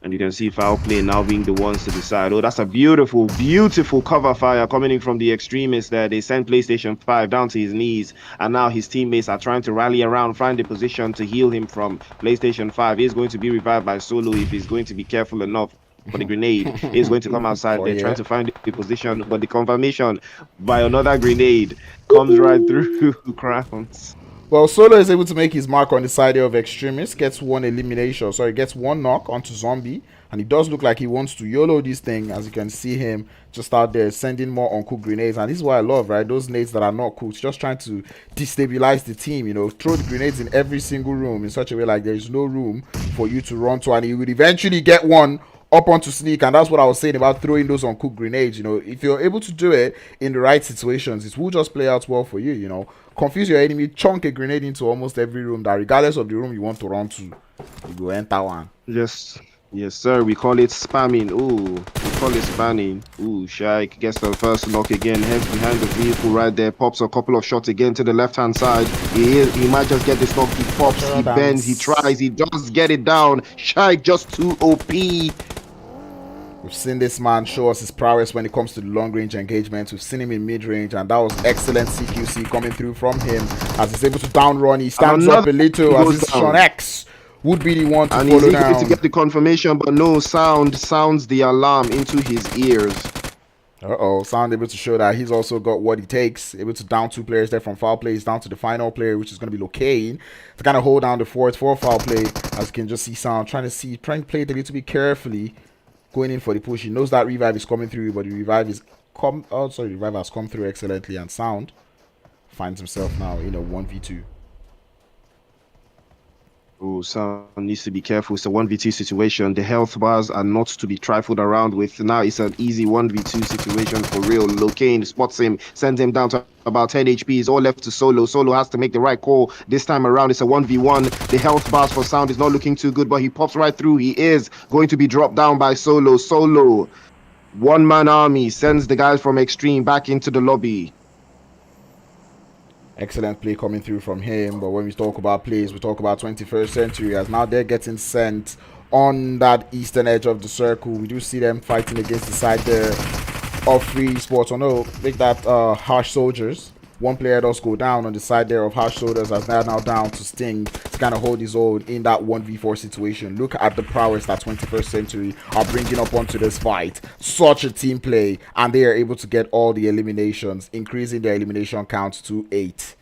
And you can see foul play now being the ones to decide. Oh, that's a beautiful cover fire coming in from the Extremists there. They sent PlayStation 5 down to his knees, and now his teammates are trying to rally around, find a position to heal him from PlayStation 5. He's going to be revived by Solo if he's going to be careful enough. For the grenade is going to come outside. They're trying to find a position, but the confirmation by another grenade comes right through Crowns. Well, Solo is able to make his mark on the side of Extremist, gets one elimination, sorry, gets one knock onto Zombie, and it does look like he wants to YOLO this thing, as you can see him just out there sending more uncooked grenades. And this is what I love, right? Those nades that are not cooked, just trying to destabilize the team, you know, throw the grenades in every single room in such a way like there's no room for you to run to, and he would eventually get one up onto Sneak. And that's what I was saying about throwing those uncooked grenades. You know, if you're able to do it in the right situations, it will just play out well for you. You know, confuse your enemy, chunk a grenade into almost every room, that regardless of the room you want to run to, you go enter one. Yes sir, we call it spamming. Ooh, we call it spamming. Ooh, Shaik gets the first knock again, heads behind the vehicle right there, pops a couple of shots again to the left hand side. He might just get this knock. He pops, he bends, he tries, he does get it down. Shaik just too OP. We've seen this man show us his prowess when it comes to the long-range engagements. We've seen him in mid-range, and that was excellent CQC coming through from him as he's able to down run. He stands up a little as his Sean X would be the one to follow down. And he's to get the confirmation, but no sounds the alarm into his ears. Sound able to show that he's also got what he takes, able to down 2 players there from foul play. He's down to the final player, which is going to be Locane, to kind of hold down the fort for foul play. As you can just see Sound trying to play it a little bit carefully, going in for the push. He knows that revive is coming through, but the revive has come through excellently, and Sound finds himself now in a 1v2. Oh, Sound needs to be careful. It's a 1v2 situation. The health bars are not to be trifled around with. Now it's an easy 1v2 situation for real. Locane spots him, sends him down to about 10 HP. He's all left to Solo. Solo has to make the right call. This time around, it's a 1v1. The health bars for Sound is not looking too good, but he pops right through. He is going to be dropped down by Solo. Solo, one-man army, sends the guys from Extreme back into the lobby. Excellent play coming through from him. But when we talk about plays, we talk about 21st century, as now they're getting sent on that eastern edge of the circle. We do see them fighting against the side there of Free Esports. Oh no, make that Harsh Soldiers. One player does go down on the side there of Harsh Soldiers, as they're now down to Sting to kind of hold his own in that 1v4 situation. Look at the prowess that 21st century are bringing up onto this fight. Such a team play, and they are able to get all the eliminations, increasing their elimination count to 8.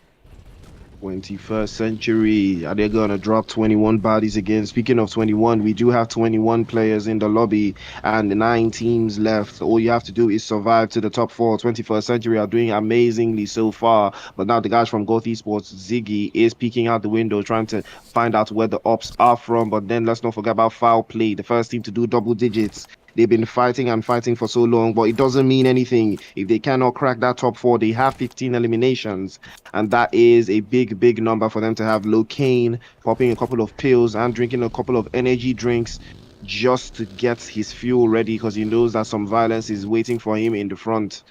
21st century. Are they gonna drop 21 bodies again? Speaking of 21, we do have 21 players in the lobby and 9 teams left. All you have to do is survive to the top four. 21st century are doing amazingly so far. But now the guys from Goth Esports, Ziggy, is peeking out the window trying to find out where the ops are from. But then let's not forget about foul play. The first team to do double digits. They've been fighting and fighting for so long, but it doesn't mean anything. If they cannot crack that top four, they have 15 eliminations. And that is a big, big number for them to have. Locaine popping a couple of pills and drinking a couple of energy drinks just to get his fuel ready because he knows that some violence is waiting for him in the front.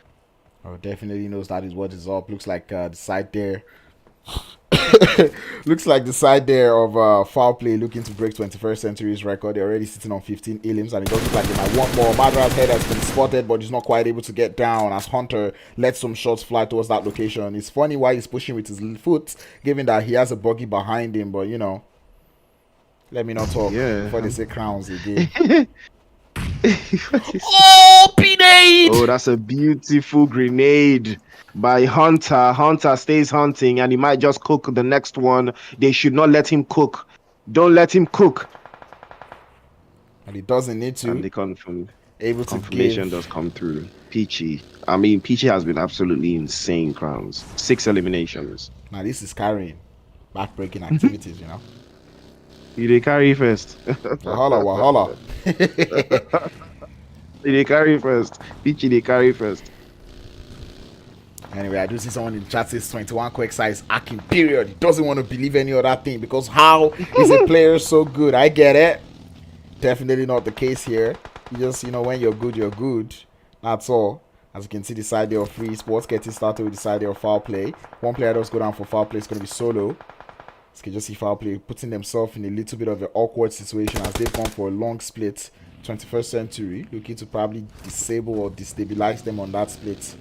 Oh, definitely knows that is what is up. Looks like the side there. Looks like the side there of foul play looking to break 21st century's record. They're already sitting on 15 elims, and it does look like they might want more. Madra's head has been spotted, but he's not quite able to get down as Hunter lets some shots fly towards that location. It's funny why he's pushing with his foot, given that he has a buggy behind him, but you know, let me not talk before they say crowns again. Oh, P-Nade! Oh, that's a beautiful grenade by Hunter. Hunter stays hunting and he might just cook the next one. They should not let him cook. Don't let him cook. And he doesn't need to. And the confirmation does come through. Peachy has been absolutely insane, Crowns. 6 eliminations. Now this is carrying back-breaking activities, you know. They carry first. Wahala. They carry first. Peachy, they carry first. Anyway, I do see someone in the chat says 21 quick size acting period. He doesn't want to believe any other thing because how is a player so good? I get it. Definitely not the case here. You just, when you're good, you're good. That's all. As you can see, the side there of free esports getting started with the side there of foul play. One player does go down for foul play. It's going to be solo. As you can just see foul play putting themselves in a little bit of an awkward situation as they've gone for a long split. 21st century looking to probably disable or destabilize them on that split.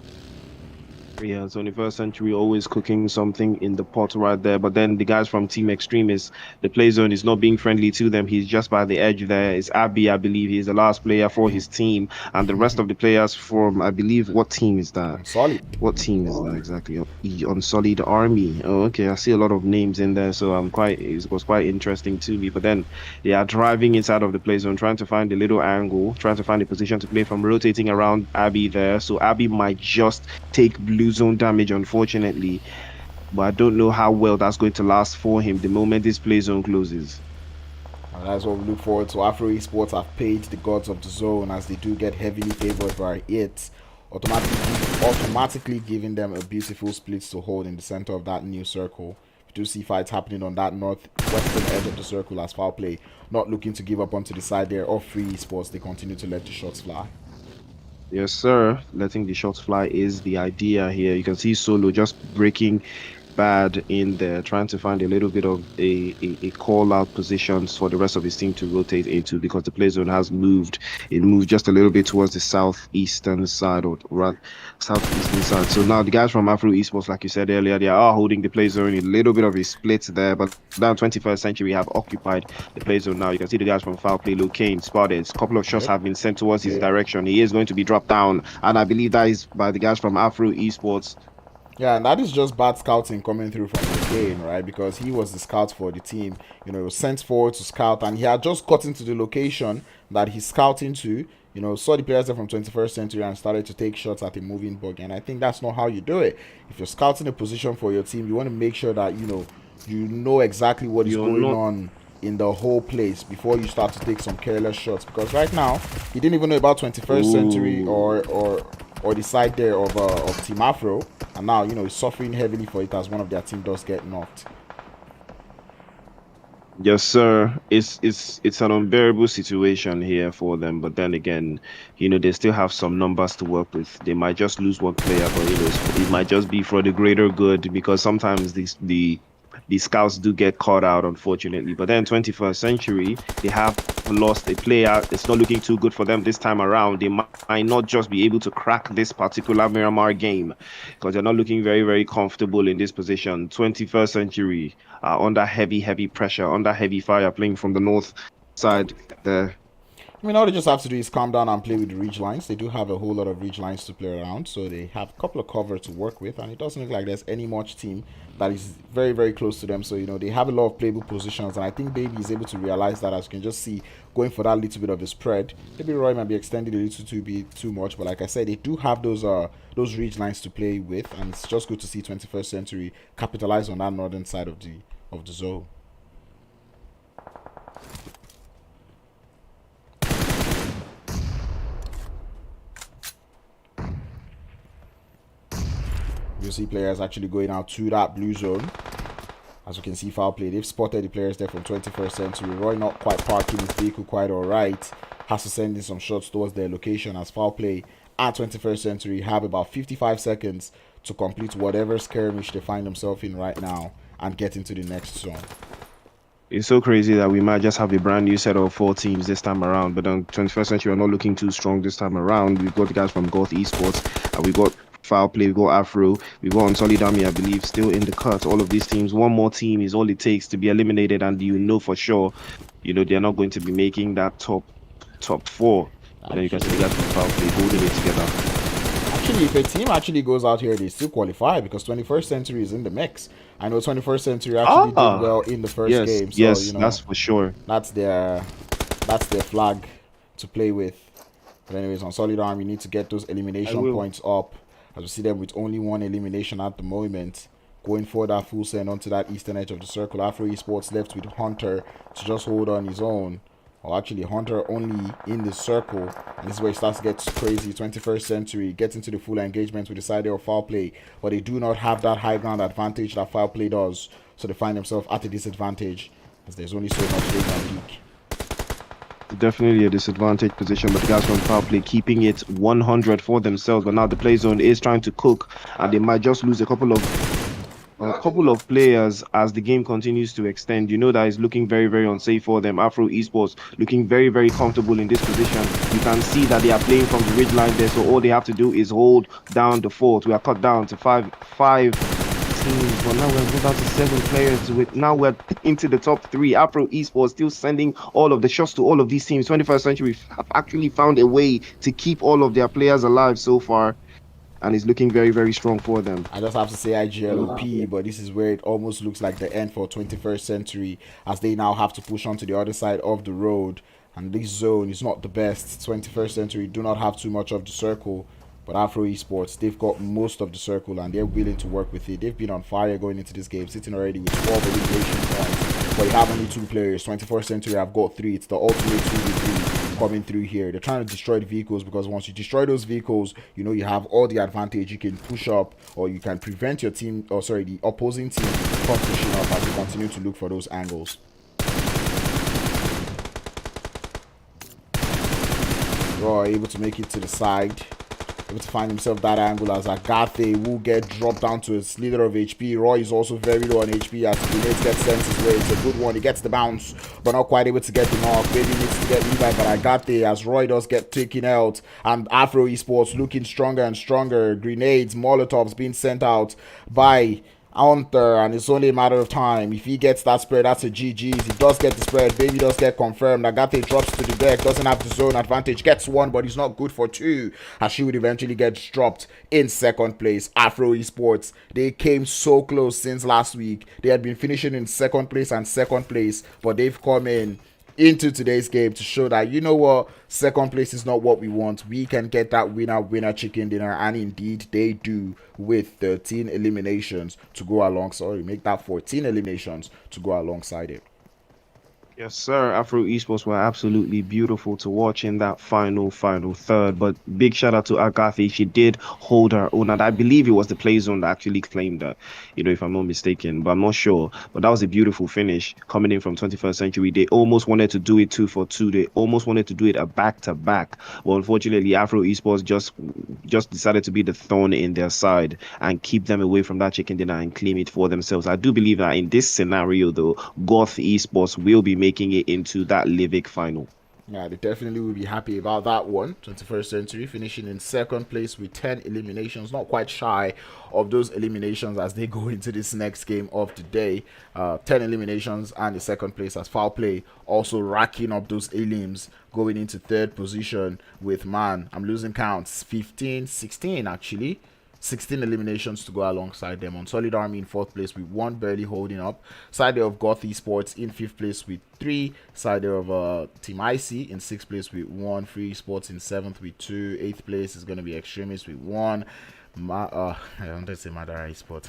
Yeah, 21st century always cooking something in the pot right there. But then the guys from Team Extremists, the play zone is not being friendly to them. He's just by the edge there. It's Abby, I believe. He's the last player for his team. And the rest of the players from, I believe, what team is that? Solid. What team is that exactly? On Solid Army. Oh, okay. I see a lot of names in there. So it was quite interesting to me. But then they are driving inside of the play zone, trying to find a little angle, trying to find a position to play from, rotating around Abby there. So Abby might just take blue zone damage, unfortunately, but I don't know how well that's going to last for him the moment this play zone closes. And that's what we look forward to. Afro Esports have paid the gods of the zone as they do get heavily favored by it, automatically giving them a beautiful split to hold in the center of that new circle. We do see fights happening on that northwestern edge of the circle as foul play not looking to give up onto the side there of free esports. They continue to let the shots fly. Yes, sir. Letting the shots fly is the idea here. You can see Solo just breaking bad in there, trying to find a little bit of a call-out positions for the rest of his team to rotate into because the play zone has moved. It moved just a little bit towards the southeastern side or southeastern side. So now the guys from Afro Esports, like you said earlier, they are holding the play zone. A little bit of a split there, but now 21st century have occupied the play zone now. You can see the guys from foul play, Locaine spotted. A couple of shots have been sent towards his direction. He is going to be dropped down, and I believe that is by the guys from Afro Esports. Yeah, and that is just bad scouting coming through from Locaine, right? Because he was the scout for the team. He was sent forward to scout, and he had just gotten to the location that he's scouting to. Saw the players there from 21st century and started to take shots at a moving buggy. And I think that's not how you do it. If you're scouting a position for your team, you want to make sure that you know exactly what is going on in the whole place before you start to take some careless shots. Because right now, he didn't even know about 21st century or the side there of Team Afro. And now, he's suffering heavily for it as one of their team does get knocked. Yes, sir. It's an unbearable situation here for them. But then again, they still have some numbers to work with. They might just lose one player, but it might just be for the greater good because sometimes the scouts do get caught out, unfortunately. But then 21st century, they have lost a player. It's not looking too good for them this time around. They might not just be able to crack this particular Miramar game because they're not looking very, very comfortable in this position. 21st century under heavy pressure, under heavy fire, playing from the north side there. I mean, all they just have to do is calm down and play with the ridge lines. They do have a whole lot of ridge lines to play around, so they have a couple of cover to work with, and it doesn't look like there's any much team that is very, very close to them. So, they have a lot of playable positions, and I think Baby is able to realize that, as you can just see, going for that little bit of a spread. Maybe Roy might be extended a little too much, but like I said, they do have those ridge lines to play with, and it's just good to see 21st Century capitalize on that northern side of the zone. You'll see players actually going out to that blue zone. As you can see, foul play. They've spotted the players there from 21st Century. Roy not quite parking his vehicle quite alright. Has to send in some shots towards their location, as foul play at 21st Century have about 55 seconds to complete whatever skirmish they find themselves in right now and get into the next zone. It's so crazy that we might just have a brand new set of 4 teams this time around, but on 21st Century, we're not looking too strong this time around. We've got the guys from Goth Esports, and we've got Foul Play, we've got Afro, we've got Solid Army, I believe, still in the cut. All of these teams, one more team is all it takes to be eliminated, and for sure, they're not going to be making that top 4. And then you can see the guys from Foul Play holding it together. Actually, if a team actually goes out here, they still qualify because 21st Century is in the mix. I know 21st Century actually did well in the first game. So, yes, that's for sure. That's their flag to play with. But anyways, on Solid Arm, you need to get those elimination points up. As we see them with only one elimination at the moment. Going for that full send onto that eastern edge of the circle. Afro Esports left with Hunter to just hold on his own. Or actually, Hunter only in the circle. And this is where it starts to get crazy. 21st Century gets into the full engagement with the side of foul play. But they do not have that high ground advantage that foul play does. So they find themselves at a disadvantage, as there's only so much they can peak. Definitely a disadvantaged position, but the guys from Foul Play keeping it 100 for themselves. But now the play zone is trying to cook, and they might just lose a couple of players as the game continues to extend. That is looking very, very unsafe for them. Afro Esports looking very, very comfortable in this position. You can see that they are playing from the ridge line there, so all they have to do is hold down the fort. We are cut down to five teams, but now we're down to 7 players. Now we're into the top 3. Afro Esports still sending all of the shots to all of these teams. 21st Century have actually found a way to keep all of their players alive so far, and it's looking very, very strong for them. I just have to say IGLOP, but this is where it almost looks like the end for 21st Century, as they now have to push on to the other side of the road, and this zone is not the best. 21st Century do not have too much of the circle, but Afro Esports, they've got most of the circle and they're willing to work with it. They've been on fire going into this game, sitting already with 12 elimination points, but you have only 2 players. 21st Century have got 3. It's the ultimate 2v3 coming through here. They're trying to destroy the vehicles, because once you destroy those vehicles, you have all the advantage. You can push up, or you can prevent your team, the opposing team from pushing up as you continue to look for those angles. Roy able to make it to the side, able to find himself that angle, as Agathe will get dropped down to a slither of HP. Roy is also very low on HP as grenades get sent his way. It's a good one. He gets the bounce, but not quite able to get the knock. Maybe needs to get Levi, but Agathe, as Roy does get taken out, and Afro Esports looking stronger and stronger. Grenades, Molotovs being sent out by Hunter, and it's only a matter of time. If he gets that spread, that's a GG's. He does get the spread. Baby does get confirmed. Agathe drops to the deck, doesn't have the zone advantage, gets 1, but he's not good for 2, as she would eventually get dropped in second place. Afro Esports, they came so close since last week. They had been finishing in second place, but they've come into today's game to show that, second place is not what we want. We can get that winner chicken dinner, and indeed they do, with 13 eliminations to go alongside. Make that 14 eliminations to go alongside it. Yes, sir. Afro Esports were absolutely beautiful to watch in that final third. But big shout out to Agathe. She did hold her own. And I believe it was the play zone that actually claimed her, if I'm not mistaken. But I'm not sure. But that was a beautiful finish coming in from 21st Century. They almost wanted to do it 2 for 2. They almost wanted to do it a back-to-back. Well, unfortunately, Afro Esports just decided to be the thorn in their side and keep them away from that chicken dinner and claim it for themselves. I do believe that in this scenario, though, Goth Esports will be making it into that Livic final. Yeah, they definitely will be happy about that one. 21st Century finishing in second place with 10 eliminations, not quite shy of those eliminations as they go into this next game of the day. 10 eliminations and the second place as Foul Play also racking up those elims, going into third position with, man, I'm losing counts, 15, 16 actually. 16 eliminations to go alongside them. On Solid Army in fourth place with 1 barely holding up. Side of Goth Esports in fifth place with 3. Side of Team IC in sixth place with 1. Free Sports in seventh with 2. Eighth place is going to be Extremists with 1. I don't say Madara Esports.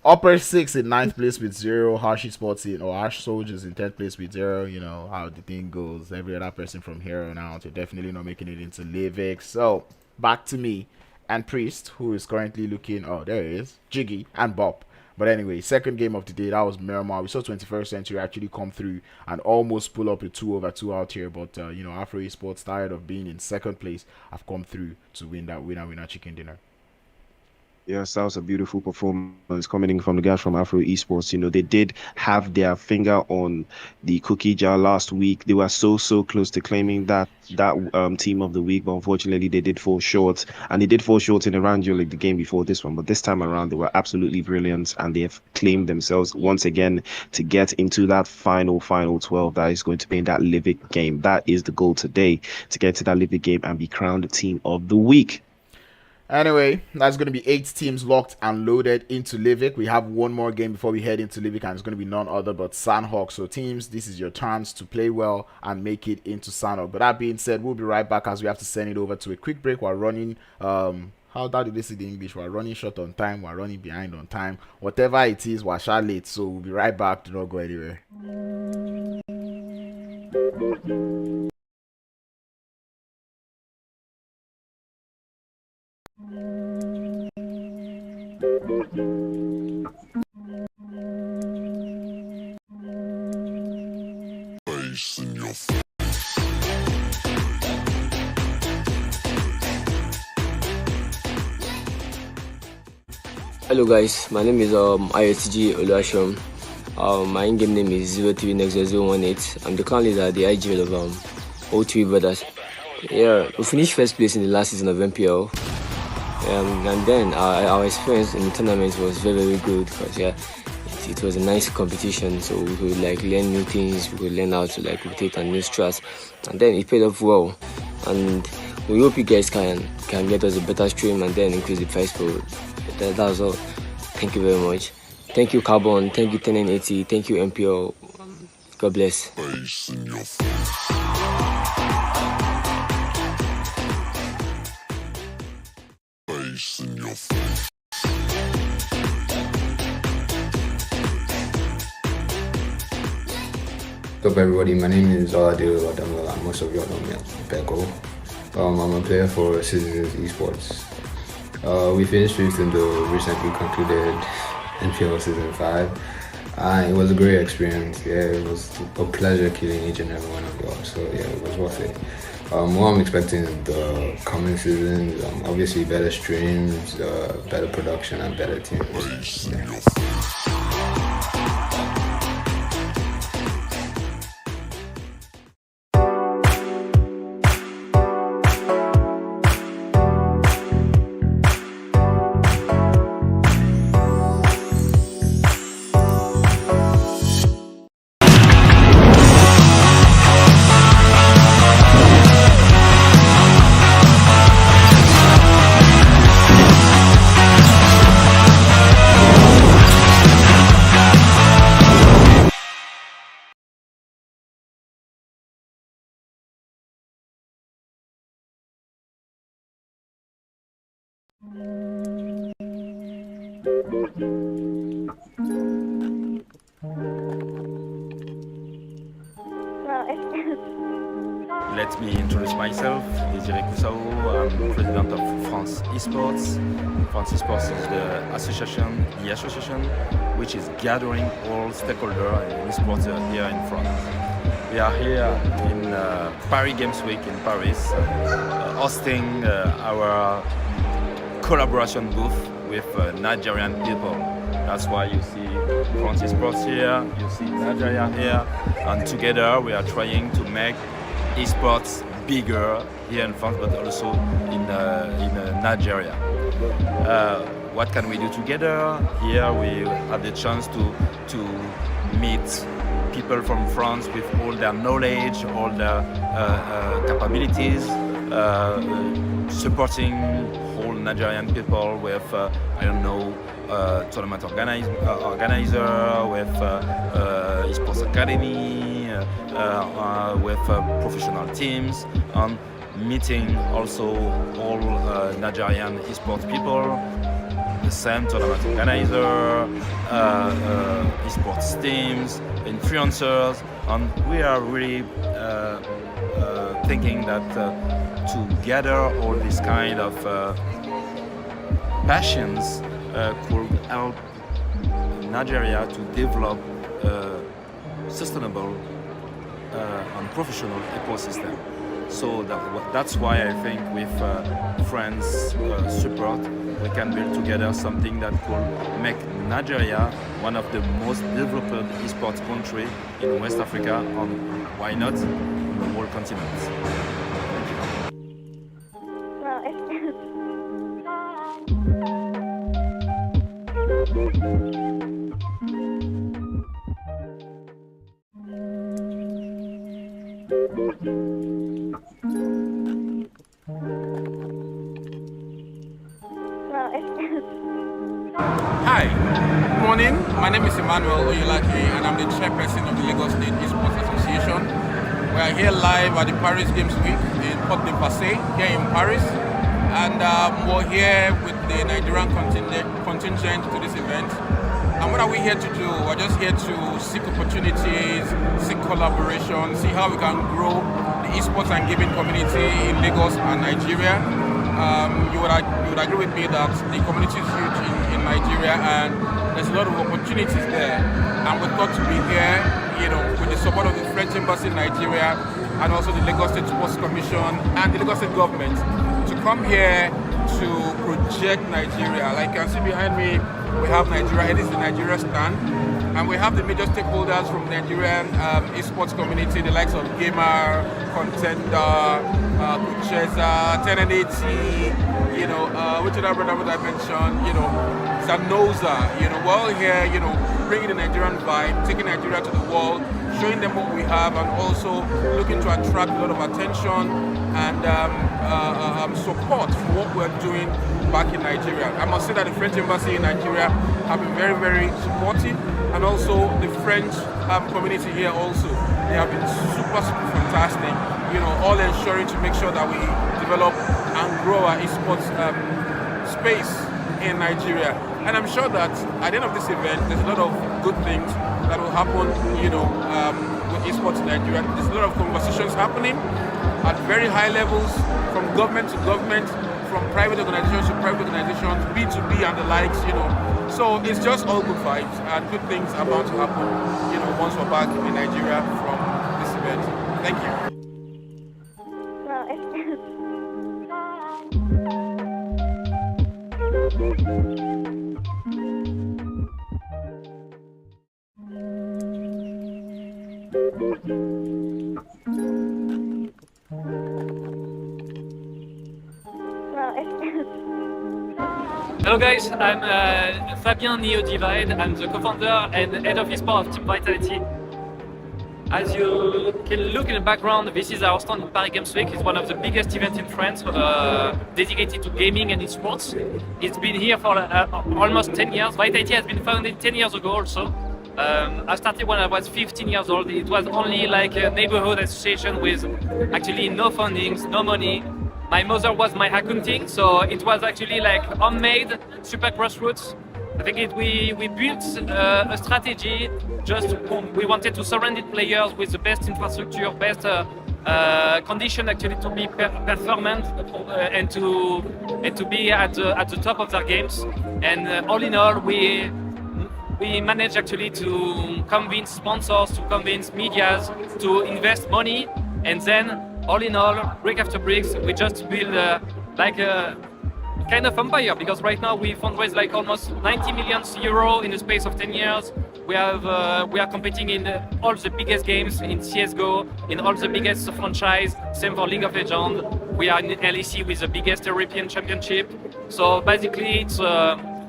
Upper 6 in ninth place with 0. Harsh Esports or Harsh Soldiers in 10th place with 0. You know how the thing goes. Every other person from here on out, you're definitely not making it into Livik. So back to me and Priest, who is currently looking, oh, there he is, Jiggy and Bob. But anyway, second game of the day, that was Miramar. We saw 21st Century actually come through and almost pull up a 2-over-2 out here. But, Afro Esports, tired of being in second place, have come through to win that winner chicken dinner. Yes, that was a beautiful performance coming in from the guys from Afro Esports. You know, they did have their finger on the cookie jar last week. They were so close to claiming that team of the week, but unfortunately they did fall short. And they did fall short in the round like the game before this one. But this time around, they were absolutely brilliant, and they have claimed themselves once again to get into that final 12 that is going to be in that Livik game. That is the goal today, to get to that Livik game and be crowned the team of the week. Anyway, that's going to be 8 teams locked and loaded into Livik. We have one more game before we head into Livik, and it's going to be none other but Sandhawk. So teams, this is your chance to play well and make it into Sandhawk. But that being said, we'll be right back as we have to send it over to a quick break. We're running, how did they say the English? We're running short on time, we're running behind on time. Whatever it is, we're short late. So we'll be right back. Do not go anywhere. Hello guys, my name is IOTG Oluwashom. My in-game name is 03Nexus018. I'm the clan leader at the IGL of O3 Brothers. Yeah, we finished first place in the last season of MPL. And then our experience in the tournament was very good because it was a nice competition, so we could learn new things, we could learn how to rotate and new strats, and then it paid off well. And we hope you guys can get us a better stream and then increase the price for it. That's all. Thank you very much. Thank you Carbon, thank you 1080, thank you MPL. God bless. What's up everybody, my name is Oladil Adamola. Most of you all know me as Beko. I'm a player for Citizens Esports. We finished 5th in the recently concluded NPL Season 5. It was a great experience. It was a pleasure killing each and every one of y'all, so it was worth it. What I'm expecting in the coming seasons, obviously better streams, better production and better teams. Let me introduce myself. I'm president of France Esports. France Esports is the association which is gathering all stakeholders in esports here in France. We are here in Paris Games Week in Paris, hosting our collaboration booth with Nigerian people. That's why you see France Esports here, you see Nigeria here, and together we are trying to make esports bigger here in France, but also in Nigeria. What can we do together? Here we have the chance to meet people from France with all their knowledge, all their capabilities, supporting whole Nigerian people with tournament organizer, with esports academy, with professional teams, and meeting also all Nigerian esports people, the same tournament organizer, esports teams, influencers, and we are really thinking that to gather all these kind of passions could help Nigeria to develop a sustainable and professional ecosystem. So that's why I think with friends' support, we can build together something that could make Nigeria one of the most developed esports country in West Africa, and why not in the whole continent. Thank you. Hi, good morning. My name is Emmanuel Oyelaki, and I'm the chairperson of the Lagos State Esports Association. We are here live at the Paris Games Week in Porte de Passy, here in Paris. And we're here with the Nigerian contingent to this event. And what are we here to do? We're just here to seek opportunities, seek collaboration, see how we can grow the esports and gaming community in Lagos and Nigeria. You would agree with me that the community is huge in Nigeria, and there's a lot of opportunities there. And we thought to be here, with the support of the French Embassy in Nigeria and also the Lagos State Sports Commission and the Lagos State government, to come here to project Nigeria. Like you can see behind me, we have Nigeria. It is the Nigeria stand, and we have the major stakeholders from the Nigerian esports community, the likes of Gamer, Contender, Kucheza, 1080, which other brother would I mention, Zanoza, we're all here, bringing the Nigerian vibe, taking Nigeria to the world, showing them what we have, and also looking to attract a lot of attention and support for what we're doing back in Nigeria. I must say that the French Embassy in Nigeria have been very, very supportive, and also the French community here also. They have been super, super fantastic, all ensuring to make sure that we develop and grow our esports space in Nigeria. And I'm sure that at the end of this event, there's a lot of good things that will happen, with esports in Nigeria. There's a lot of conversations happening at very high levels, from government to government, from private organizations to private organizations, B2B and the likes, So it's just all good vibes, and good things are bound to happen, once we're back in Nigeria from this event. Thank you. Hello guys, I'm Fabien Neo-Divide. I'm the co-founder and head of Esports of Team Vitality. As you can look in the background, this is our stand in Paris Games Week. It's one of the biggest events in France dedicated to gaming and esports. It's been here for almost 10 years. Vitality has been founded 10 years ago also. I started when I was 15 years old. It was only like a neighborhood association with actually no fundings, no money. My mother was my accounting, so it was actually like homemade, super grassroots. I think we built a strategy. We wanted to surround players with the best infrastructure, best condition actually to be performant and to be at the top of their games. And all in all, we managed actually to convince sponsors, to convince medias to invest money, and then all in all, brick after bricks, we just build like a kind of empire, because right now we fundraise like almost 90 million euro in the space of 10 years. we are competing in all the biggest games in CS:GO, in all the biggest franchise. Same for League of Legends. We are in LEC with the biggest European championship. So basically, it's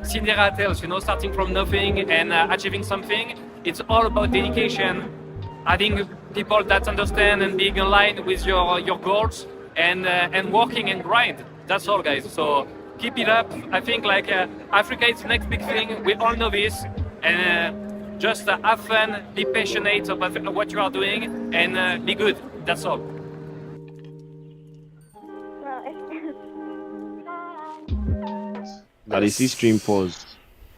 Cinderella tales, you know, starting from nothing and achieving something. It's all about dedication, having people that understand and being aligned with your goals and working and grind. That's all, guys. So keep it up. I think like Africa is the next big thing. We all know this, and just have fun, be passionate about what you are doing, and be good. That's all. But is stream paused?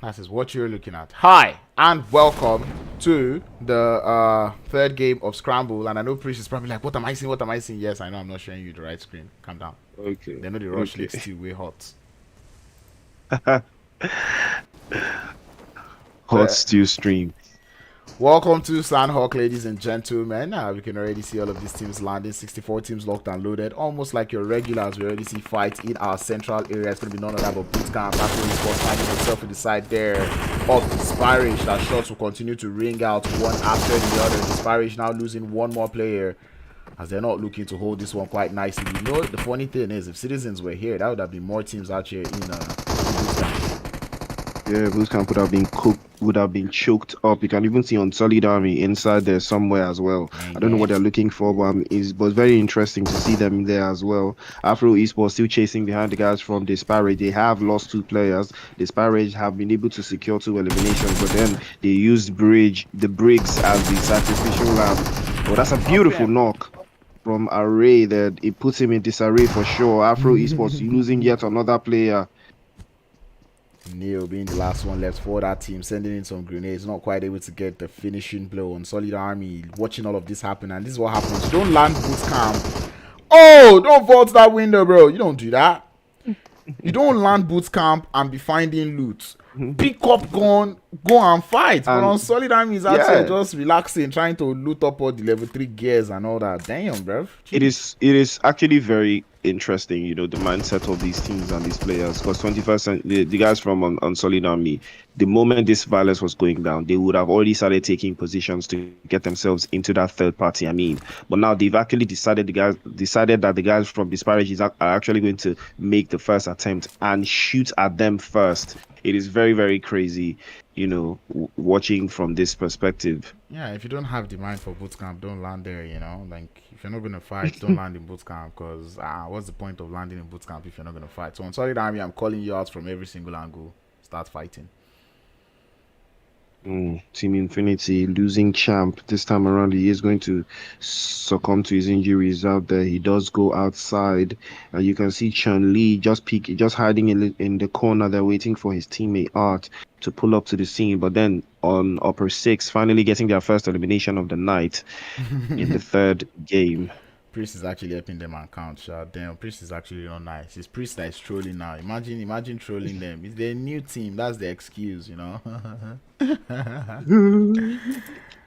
That is what you're looking at. Hi and welcome to the third game of Scramble. And I know Priest is probably like, what am I seeing? What am I seeing? Yes, I know I'm not showing you the right screen. Calm down. Okay. They know the rush league still way hot. Hot stew stream. Welcome to Sandhawk, ladies and gentlemen. We can already see all of these teams landing. 64 teams locked and loaded. Almost like your regulars. We already see fights in our central area. It's going to be none of that but Bootcamp. After Esports finding itself in the side there of the Spirish. That shots will continue to ring out one after the other. The Spirish now losing one more player, as they're not looking to hold this one quite nicely. You know, the funny thing is, if Citizens were here, that would have been more teams out here in Bootcamp. Yeah, Bootcamp would have been choked up. You can even see on Solid Army inside there somewhere as well. I don't know what they're looking for, but it was very interesting to see them there as well. Afro Esports still chasing behind the guys from Disparage. They have lost 2 players. Disparage have been able to secure 2 eliminations, but then they used the Briggs as the sacrificial lamb. Well, that's a beautiful knock from Array that it puts him in disarray for sure. Afro Esports losing yet another player. Neil being the last one left for that team, sending in some grenades, not quite able to get the finishing blow on Solid Army. Watching all of this happen, and this is what happens. You don't land Bootcamp. Oh, don't vault that window, bro. You don't do that. You don't land Bootcamp and be finding loot. Pick up gun, go and fight. But on Solid Army is out here just relaxing, trying to loot up all the level 3 gears and all that. Damn, bro. It is actually very interesting, you know, the mindset of these teams and these players. Because 21st, the guys from on Solid Army, the moment this violence was going down, they would have already started taking positions to get themselves into that third party. But now they've actually decided that the guys from Disparages are actually going to make the first attempt and shoot at them first. It is very, very crazy, you know, watching from this perspective. Yeah, if you don't have the mind for Bootcamp, don't land there, you know. Like, if you're not going to fight, don't land in Bootcamp, because what's the point of landing in Bootcamp if you're not going to fight? So on Solid Army, I'm calling you out from every single angle. Start fighting. Team Infinity losing champ this time around. He is going to succumb to his injuries out there. He does go outside, and you can see Chun Li just hiding in the corner there, waiting for his teammate Art to pull up to the scene. But then on upper 6, finally getting their first elimination of the night in the third game. Priest is actually helping them and count. Damn, Priest is actually not nice. It's Priest that is trolling now. Imagine trolling them. It's their new team. That's the excuse, you know.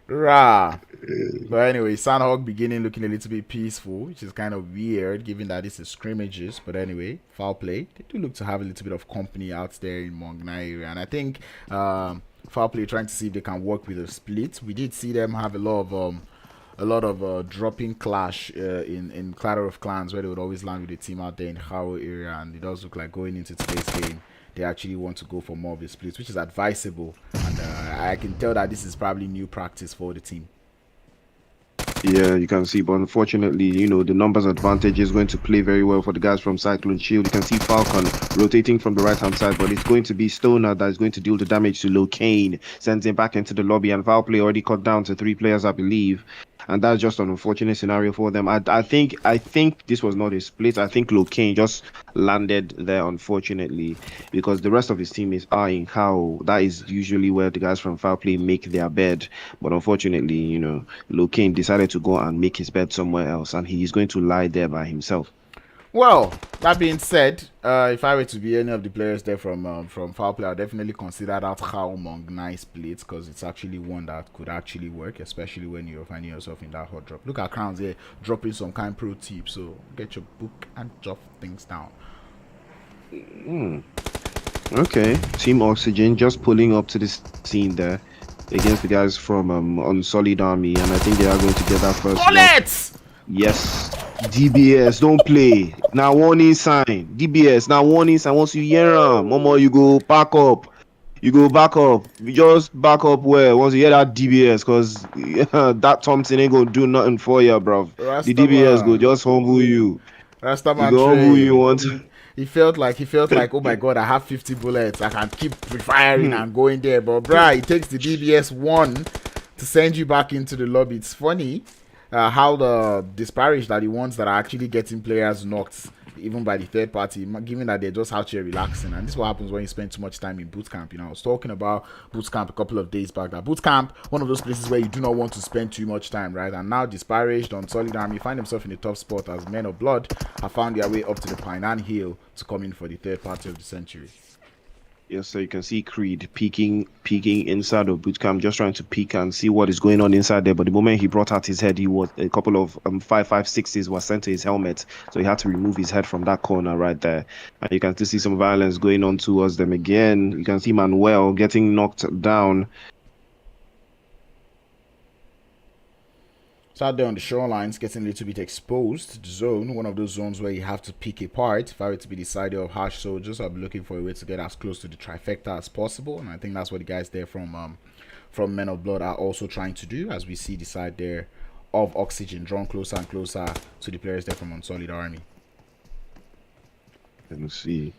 Rah. But anyway, Sandhawk beginning looking a little bit peaceful, which is kind of weird given that this is scrimmages. But anyway, foul play. They do look to have a little bit of company out there in Mongna area. And I think foul play trying to see if they can work with a split. We did see them have a lot of dropping clash in Clatter of Clans, where they would always land with the team out there in Haro area, and it does look like going into today's game they actually want to go for more of a split, which is advisable, and I can tell that this is probably new practice for the team. Yeah, you can see, but unfortunately, you know, the numbers advantage is going to play very well for the guys from Cyclone Shield. You can see Falcon rotating from the right-hand side, but it's going to be Stoner that is going to deal the damage to Locane, sends him back into the lobby, and foul play already cut down to 3 players, I believe. And that's just an unfortunate scenario for them. I think this was not a split. I think Locane just landed there, unfortunately, because the rest of his team is eyeing how that is usually where the guys from foul play make their bed. But unfortunately, you know, Locane decided to go and make his bed somewhere else, and he is going to lie there by himself. Well, that being said, if I were to be any of the players there from foul play, I'd definitely consider that how Mongnai split, because it's actually one that could actually work, especially when you're finding yourself in that hot drop. Look at Crowns here dropping some kind pro tip, so get your book and jot things down. Okay, Team Oxygen just pulling up to the scene there. against the guys from Unsolid Army, and I think they are going to get that first knock. Bullets! Yes. DBS, don't play. Now warning sign. DBS, now warning sign. Once you hear them, Momo, you go back up. You go back up. You just back up where once you hear that DBS, because that Thompson ain't gonna do nothing for you, bro. The DBS go just humble you. He Rastaman go humble you Trey. once. He felt like, oh my god, I have 50 bullets. I can keep firing and going there. But bruh, it takes the DBS 1 to send you back into the lobby. It's funny how the disparage that the ones that are actually getting players knocked, even by the third party, given that they're just out here relaxing. And this is what happens when you spend too much time in boot camp. You know, I was talking about boot camp a couple of days back. That boot camp, one of those places where you do not want to spend too much time, right? And now disparaged on Solid Army find themselves in a tough spot as Men of Blood have found their way up to the Painan Hill to come in for the third party of the century. Yes, so you can see Creed peeking inside of bootcamp, just trying to peek and see what is going on inside there. But the moment he brought out his head, he was a couple of 5.56s was sent to his helmet, so he had to remove his head from that corner right there. And you can still see some violence going on towards them again. You can see Manuel getting knocked down. So out there on the shorelines, getting a little bit exposed. The zone, one of those zones where you have to pick apart. If I were to be the side of Harsh Soldiers, I'll be looking for a way to get as close to the trifecta as possible. And I think that's what the guys there from Men of Blood are also trying to do, as we see the side there of Oxygen drawn closer and closer to the players there from Unsolid Army. Let me see.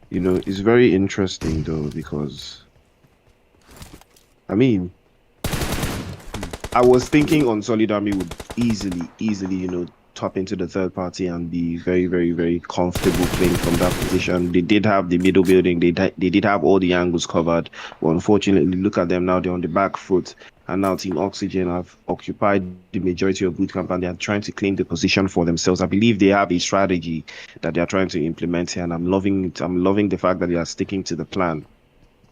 You know, it's very interesting though, because I mean, I was thinking Unsolid Army would easily, you know, top into the third party and be very, very, very comfortable playing from that position. They did have the middle building. They did have all the angles covered. But unfortunately, look at them now. They're on the back foot. And now Team Oxygen have occupied the majority of bootcamp and they are trying to claim the position for themselves. I believe they have a strategy that they are trying to implement here. And I'm loving it. I'm loving the fact that they are sticking to the plan.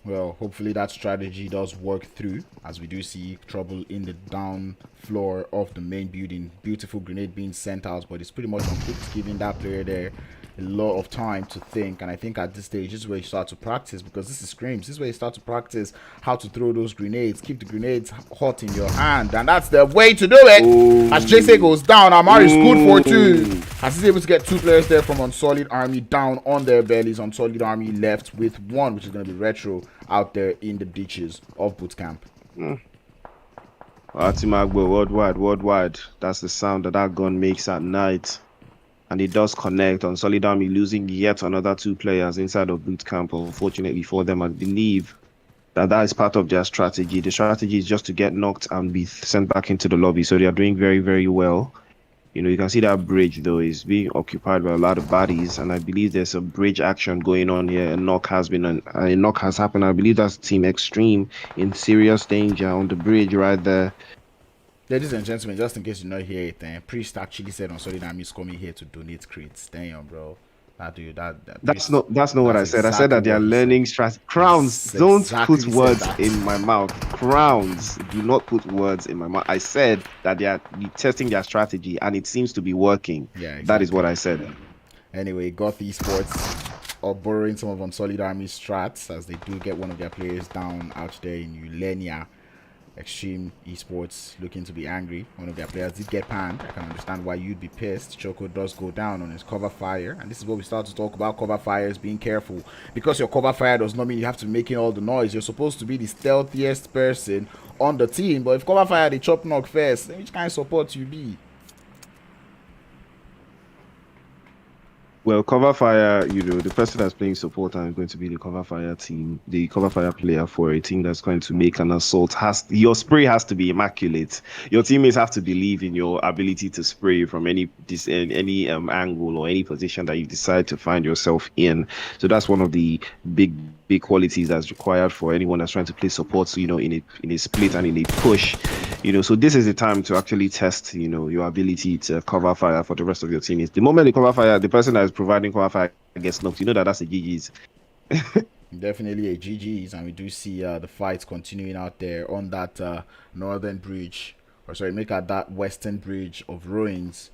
Well, hopefully that strategy does work through, as we do see trouble in the down floor of the main building. Beautiful grenade being sent out, but it's pretty much uncooked, giving that player there a lot of time to think. And I think at this stage, this is where you start to practice, because this is scrims. This is where you start to practice how to throw those grenades, keep the grenades hot in your hand, and that's the way to do it. Ooh. As JC goes down, Amar is good for 2. As he's able to get 2 players there from Unsolid Army down on their bellies. Unsolid Army left with 1, which is going to be Retro, out there in the ditches of bootcamp. Atimagbo, worldwide. That's the sound that gun makes at night. And it does connect. On Solid Army losing yet another 2 players inside of bootcamp. Unfortunately for them, I believe that is part of their strategy. The strategy is just to get knocked and be sent back into the lobby. So they are doing very, very well. You know, you can see that bridge though is being occupied by a lot of bodies, and I believe there's a bridge action going on here. A knock has happened. I believe that's Team Extreme in serious danger on the bridge right there. Ladies and gentlemen, just in case you not hear it, Priest actually said on Solid Army is coming here to donate crates. Damn, bro. That's not what I said. I said that they are learning strategy. Crowns, don't put words in my mouth. Crowns, do not put words in my mouth. I said that they are testing their strategy and it seems to be working. Yeah, exactly. That is what I said. Anyway, Goth Esports are borrowing some of Unsolid Army strats, as they do get one of their players down out there in Ulenia. Extreme Esports looking to be angry. One of their players did get panned. I can understand why you'd be pissed. Choco does go down on his cover fire, and this is what we start to talk about cover fires, being careful, because your cover fire does not mean you have to be making all the noise. You're supposed to be the stealthiest person on the team, but if cover fire they chop knock first, then which kind of support you be? Well, cover fire, you know, the person that's playing support is going to be the cover fire team, the cover fire player for a team that's going to make an assault. Your spray has to be immaculate. Your teammates have to believe in your ability to spray from any angle or any position that you decide to find yourself in. So that's one of the big qualities that's required for anyone that's trying to play support. So, you know, in a split and in a push, you know, so this is the time to actually test, you know, your ability to cover fire for the rest of your teammates. The moment the cover fire, the person that is providing cover fire gets knocked, you know that's a GG's. Definitely a GG's, and we do see the fights continuing out there on that northern bridge, or sorry, make at that western bridge of ruins.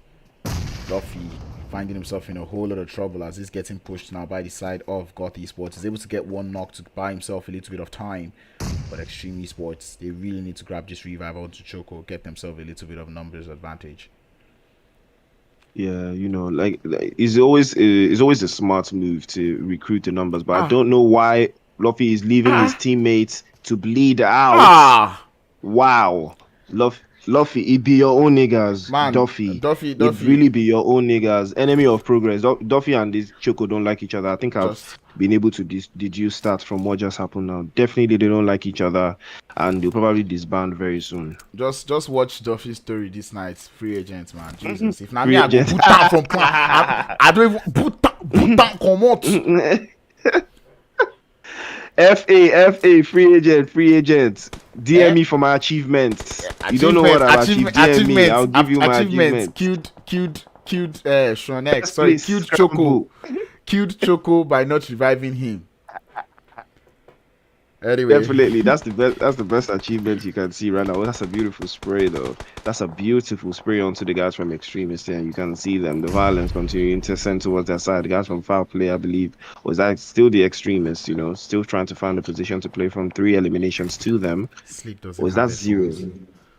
Duffy finding himself in a whole lot of trouble as he's getting pushed now by the side of Goth Esports. He's able to get 1 knock to buy himself a little bit of time. But Extreme Esports, they really need to grab this revival to Choco, get themselves a little bit of numbers advantage. Yeah, like it's always a smart move to recruit the numbers, but I don't know why Luffy is leaving his teammates to bleed out. Wow, Luffy, it be your own niggas, Man, Duffy. Duffy. It really be your own niggas. Enemy of progress. Duffy and this Choco don't like each other. I think I've been able to deduce that from what just happened now. Definitely, they don't like each other, and they'll probably disband very soon. Just watch Duffy's story this night. Free agent, man. Jesus, if not me, I go put down from point. I don't even put down come out. FA, free agent. DM me for my achievements. You don't know what I've achieved. DM me. I'll give you my achievements. Cute Sean X. Sorry, Please, cute Scramble. Choco. Cute Choco by not reviving him. Anyway, Definitely, that's the best achievement you can see right now. That's a beautiful spray, though. That's a beautiful spray onto the guys from Extremist here. You can see them, the violence continuing to send towards their side. The guys from Foul Play, I believe, was that still the Extremists, still trying to find a position to play from 3 eliminations to them. Sleep doesn't. Was that 0?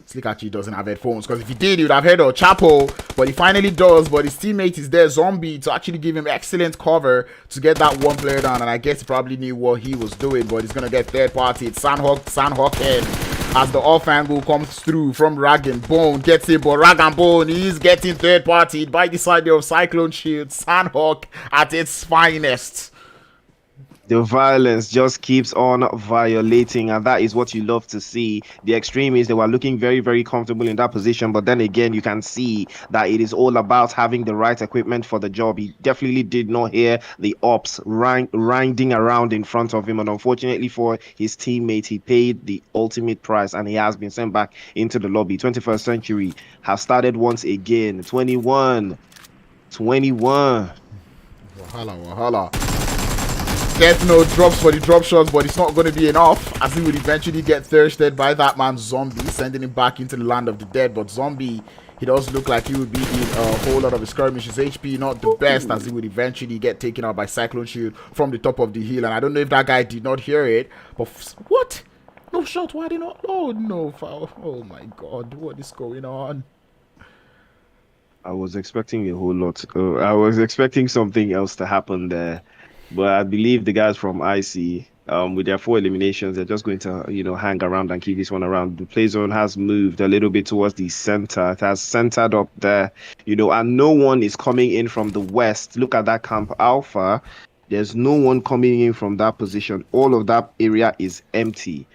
Slick actually doesn't have headphones, because if he did, he would have heard of Chapo, but he finally does. But his teammate is there, Zombie, to actually give him excellent cover to get that one player down. And I guess he probably knew what he was doing, but he's gonna get third party. It's Sandhawk head as the off angle comes through from Rag and Bone, gets it, but Rag and Bone is getting third party by the side of Cyclone Shield. Sandhawk at its finest. The violence just keeps on violating, and that is what you love to see. The Extremists, they were looking very, very comfortable in that position, but then again, you can see that it is all about having the right equipment for the job. He definitely did not hear the ops grinding around in front of him, and unfortunately for his teammate, he paid the ultimate price, and he has been sent back into the lobby. 21st century have started once again. 21. Wahala. Get no drops for the drop shots, but it's not going to be enough, as he would eventually get thirsted by that man Zombie, sending him back into the land of the dead. But Zombie, he does look like he would be in a whole lot of his skirmishes. HP not the best, as he would eventually get taken out by Cyclone Shield from the top of the hill. And I don't know if that guy did not hear it, but what? No shot, why did not? Oh no, foul. Oh my god, what is going on? I was expecting a whole lot. I was expecting something else to happen there. But I believe the guys from IC, with their 4 eliminations, they're just going to, hang around and keep this one around. The play zone has moved a little bit towards the center. It has centered up there, and no one is coming in from the west. Look at that camp Alpha. There's no one coming in from that position. All of that area is empty,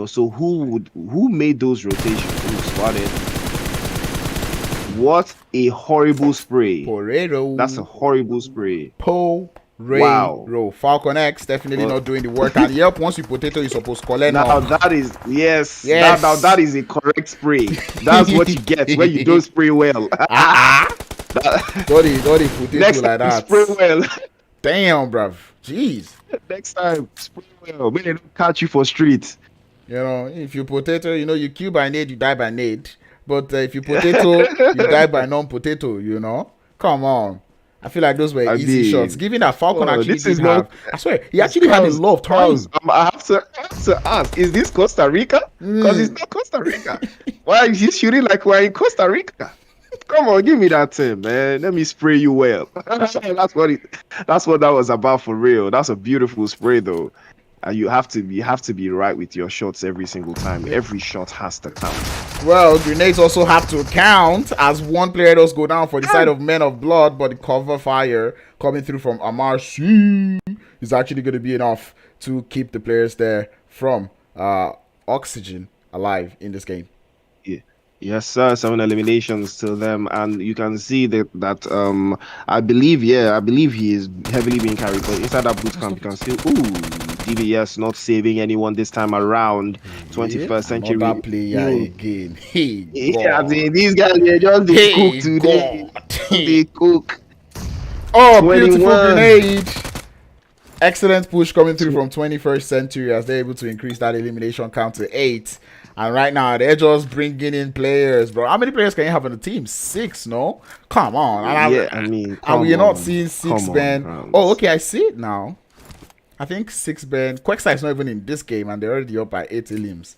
So who made those rotations? Who spotted? What a horrible spray. Porero. That's a horrible spray. Wow. Falcon X definitely not doing the work. And yep, once you potato, you're supposed to collect. Now that is that is a correct spray. That's what you get when you don't spray well. Don't potato Next like that. Spray well. Damn, bruv. Jeez. Next time, spray well. When they don't catch you for street. If you potato, you kill by nade, you die by nade. But if you potato, you die by non-potato. Come on. I feel like those were easy shots. Given that Falcon actually did have, I swear, he actually had a lot of time. I have to ask, is this Costa Rica? Because it's not Costa Rica. Why is he shooting like we're in Costa Rica? Come on, give me that thing, man. Let me spray you well. That's what that was about for real. That's a beautiful spray, though. And you have to be right with your shots every single time. Every shot has to count. Well, grenades also have to count, as one player does go down for the side of Men of Blood, but the cover fire coming through from Amar C is actually going to be enough to keep the players there from Oxygen alive in this game. Yes, sir. 7 eliminations to them, and you can see that I believe he is heavily being carried, but inside that boot camp you can still DBS not saving anyone this time around. 21st century player again. These guys they just cook today. They cook. Oh, 21. Beautiful grenade. Excellent push coming through from 21st century, as they're able to increase that elimination count to 8. And right now, they're just bringing in players, bro. How many players can you have on the team? 6, no? Come on. And we're not seeing 6, Ben. Oh, okay, I see it now. I think 6 Ben. Quexar is not even in this game, and they're already up by 8 limbs.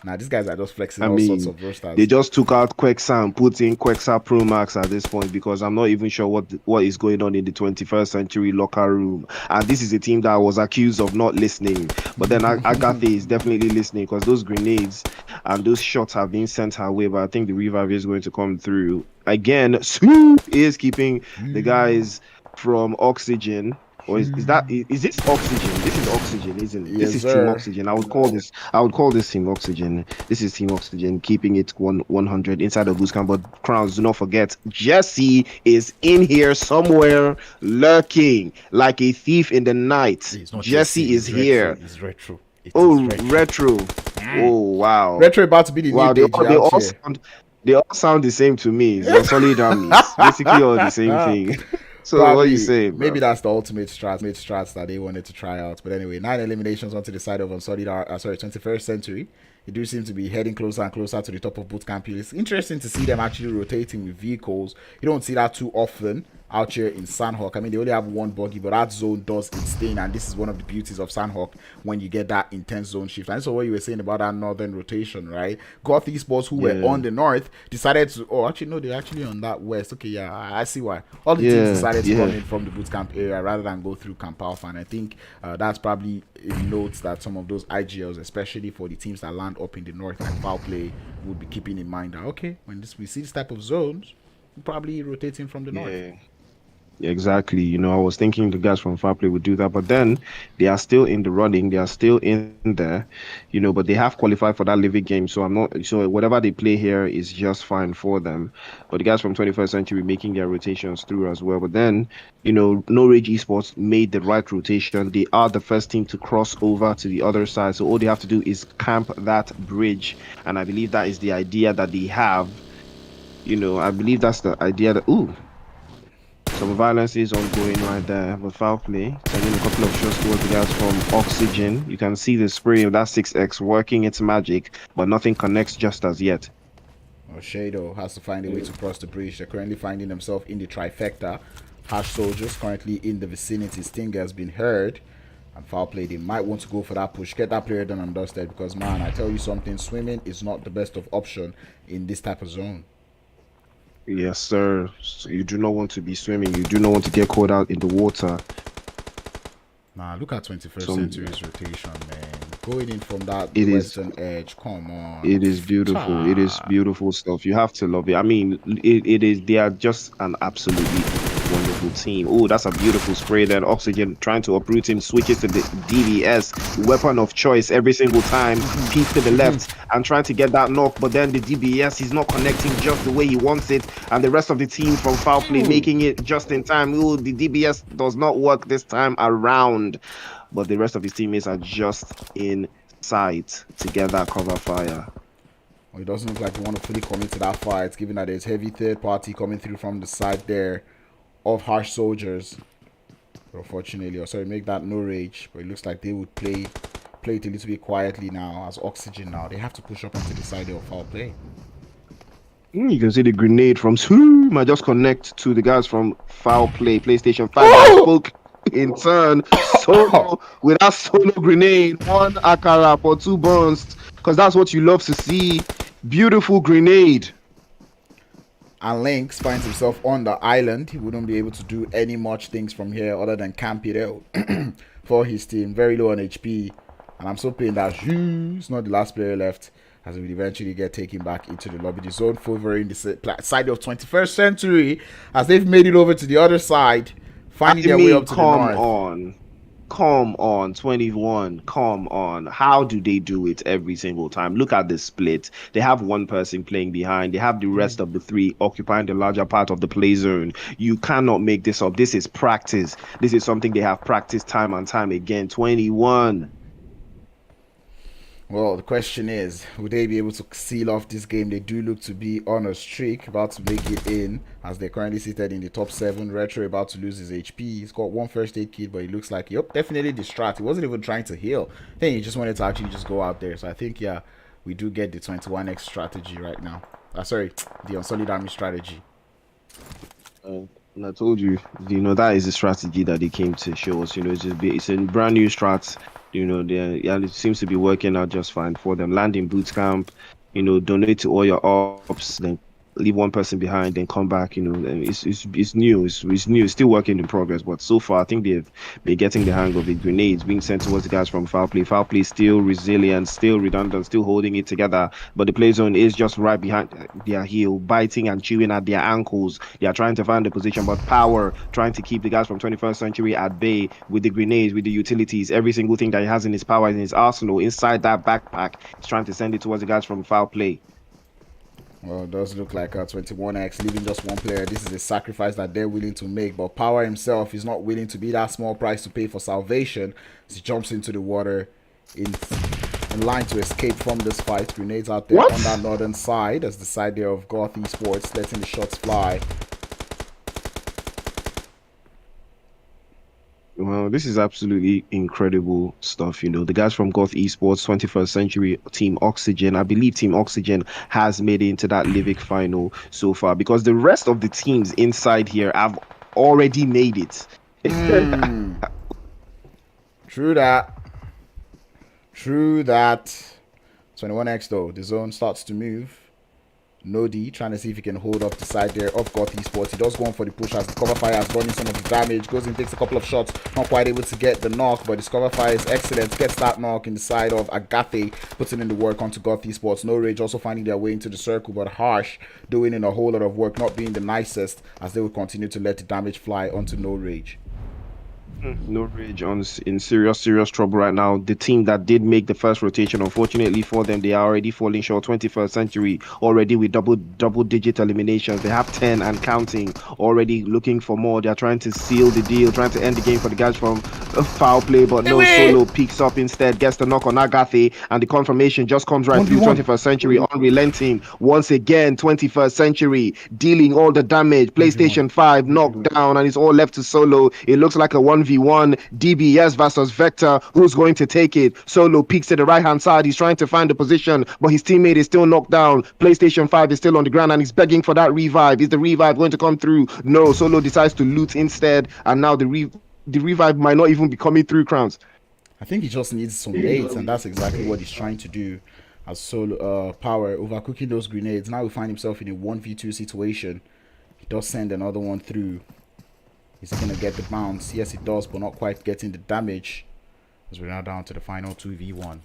Now these guys are just flexing all sorts of rosters. They just took out Quexar and put in Quexar Pro Max at this point because I'm not even sure what is going on in the 21st century locker room. And this is a team that was accused of not listening. But then Agathe is definitely listening because those grenades and those shots have been sent her way. But I think the revive is going to come through. Again, Swoop is keeping the guys from Oxygen. Or is this Oxygen? This is Oxygen, isn't it? Yes, this is sir. Team Oxygen. I would call this Team Oxygen. This is Team Oxygen, keeping it 100 inside the boost camp. But Crowns, do not forget, Jesse is in here somewhere, lurking like a thief in the night. Jesse is here. It's retro. Retro. Oh wow. Retro about to be the new Deji they all sound the same to me. They're solid armies. Basically all the same thing. So probably, what are you saying? Maybe that's the ultimate strats that they wanted to try out. But anyway, 9 eliminations onto the side of 21st century. They do seem to be heading closer and closer to the top of bootcamp. It's interesting to see them actually rotating with vehicles. You don't see that too often out here in Sandhawk. I mean, they only have one buggy, but that zone does insane, and this is one of the beauties of Sandhawk when you get that intense zone shift. And so what you were saying about that northern rotation, right? Goth Esports, who were on the north, decided to they're actually on that west. Okay, yeah, I see why. All the teams decided to come in from the bootcamp area rather than go through Camp Alpha, and I think that's probably a note that some of those IGLs, especially for the teams that land up in the north like Foul Play, would be keeping in mind that okay, when we see this type of zones, we're probably rotating from the north. Exactly. I was thinking the guys from Foul Play would do that, but then they are still in the running. They are still in there, but they have qualified for that living game. So whatever they play here is just fine for them. But the guys from 21st Century making their rotations through as well. But then, No Rage Esports made the right rotation. They are the first team to cross over to the other side. So all they have to do is camp that bridge. And I believe that is the idea that they have. I believe that's the idea that, some violence is ongoing right there, but Foul Play sending a couple of shots towards the guys from Oxygen. You can see the spray of that 6x working its magic, but nothing connects just as yet. Shado has to find a way to cross the bridge. They're currently finding themselves in the trifecta. Harsh Soldiers currently in the vicinity. Stinger has been heard. And Foul Play, they might want to go for that push. Get that player done and dusted, because, man, I tell you something, swimming is not the best of option in this type of zone. Yes, sir. So you do not want to be swimming. You do not want to get caught out in the water. Nah, look at 21st century's rotation, man. Going in from that western edge. Come on. It is beautiful. It is beautiful stuff. You have to love it. I mean, it is. They are just an absolutely wonderful team. Oh, that's a beautiful spray. Then Oxygen trying to uproot him, switches to the DBS, weapon of choice every single time. Peek to the left and trying to get that knock, but then the DBS is not connecting just the way he wants it, and the rest of the team from Foul Play making it just in time. Oh, the DBS does not work this time around, but the rest of his teammates are just in sight to get that cover fire. Well, it doesn't look like you want to fully commit to that fight, given that there's heavy third party coming through from the side there of Harsh Soldiers. But unfortunately, make that No Rage, but it looks like they would play it a little bit quietly now as Oxygen. Now they have to push up onto the side of Foul Play. You can see the grenade from Swoop might just connect to the guys from Foul Play, PlayStation 5. I spoke in turn solo with that solo grenade, 1 akara for 2 burns, because that's what you love to see. Beautiful grenade. And Lynx finds himself on the island. He wouldn't be able to do any much things from here other than camp it out for his team. Very low on HP. And I'm so hoping that he's not the last player left, as he will eventually get taken back into the lobby. The zone favoring the side of 21st Century, as they've made it over to the other side, finding their way up to the north. Come on, 21. Come on. How do they do it every single time? Look at the split. They have one person playing behind. They have the rest of the 3 occupying the larger part of the play zone. You cannot make this up. This is practice. This is something they have practiced time and time again. 21. Well, the question is, would they be able to seal off this game? They do look to be on a streak, about to make it in, as they're currently seated in the top 7. Retro about to lose his HP. He's got 1 first aid kit, but it looks like, definitely distracted. He wasn't even trying to heal. I think he just wanted to actually just go out there. So I think, yeah, we do get the 21x strategy right now. The Unsolid Army strategy. And I told you, that is the strategy that they came to show us. It's a brand new strat. Yeah, it seems to be working out just fine for them. Land in boot camp, donate to all your ops, then leave one person behind, then come back. And it's new. It's new. It's still working in progress. But so far, I think they've been getting the hang of it. Grenades being sent towards the guys from foul play. Foul play still resilient, still redundant, still holding it together. But the play zone is just right behind their heel, biting and chewing at their ankles. They are trying to find the position, but Power trying to keep the guys from 21st century at bay with the grenades, with the utilities, every single thing that he has in his power, in his arsenal, inside that backpack. He's trying to send it towards the guys from foul play. Well, it does look like 21X leaving just one player. This is a sacrifice that they're willing to make, but Power himself is not willing to be that small price to pay for salvation. As he jumps into the water in line to escape from this fight. Grenades out there on that northern side, as the side there of Goth Esports, letting the shots fly. Well, this is absolutely incredible stuff. The guys from Goth Esports, 21st Century, Team Oxygen. I believe Team Oxygen has made it into that Livic final so far, because the rest of the teams inside here have already made it. True that. True that. 21X though, the zone starts to move. Nodi trying to see if he can hold up the side there of Goth Esports. He does go on for the push as the cover fire has done some of the damage. Goes in, takes a couple of shots. Not quite able to get the knock, but his cover fire is excellent. Gets that knock in the side of Agathe. Puts it in the work onto Goth Esports. No Rage also finding their way into the circle, but Harsh doing in a whole lot of work, not being the nicest, as they will continue to let the damage fly onto No Rage. No Rage in serious trouble right now. The team that did make the first rotation, unfortunately for them, they are already falling short. 21st Century already with double digit eliminations. They have 10 and counting, already looking for more. They're trying to seal the deal, trying to end the game for the guys from foul play, but no. Solo picks up instead, gets the knock on Agathe, and the confirmation just comes right through. 21st Century unrelenting once again. 21st Century dealing all the damage. PlayStation 5 knocked down, and it's all left to Solo. It looks like a 1v1 DBS versus Vector. Who's going to take it? Solo peeks to the right hand side. He's trying to find the position, but his teammate is still knocked down. PlayStation 5 is still on the ground, and he's begging for that revive. Is the revive going to come through? No. Solo decides to loot instead, and now the revive might not even be coming through, Crowns. I think he just needs some nades, and that's exactly what he's trying to do. As Solo Power overcooking those grenades. Now we find himself in a 1v2 situation. He does send another one through. Is he going to get the bounce? Yes, he does, but not quite getting the damage. As we're now down to the final 2v1.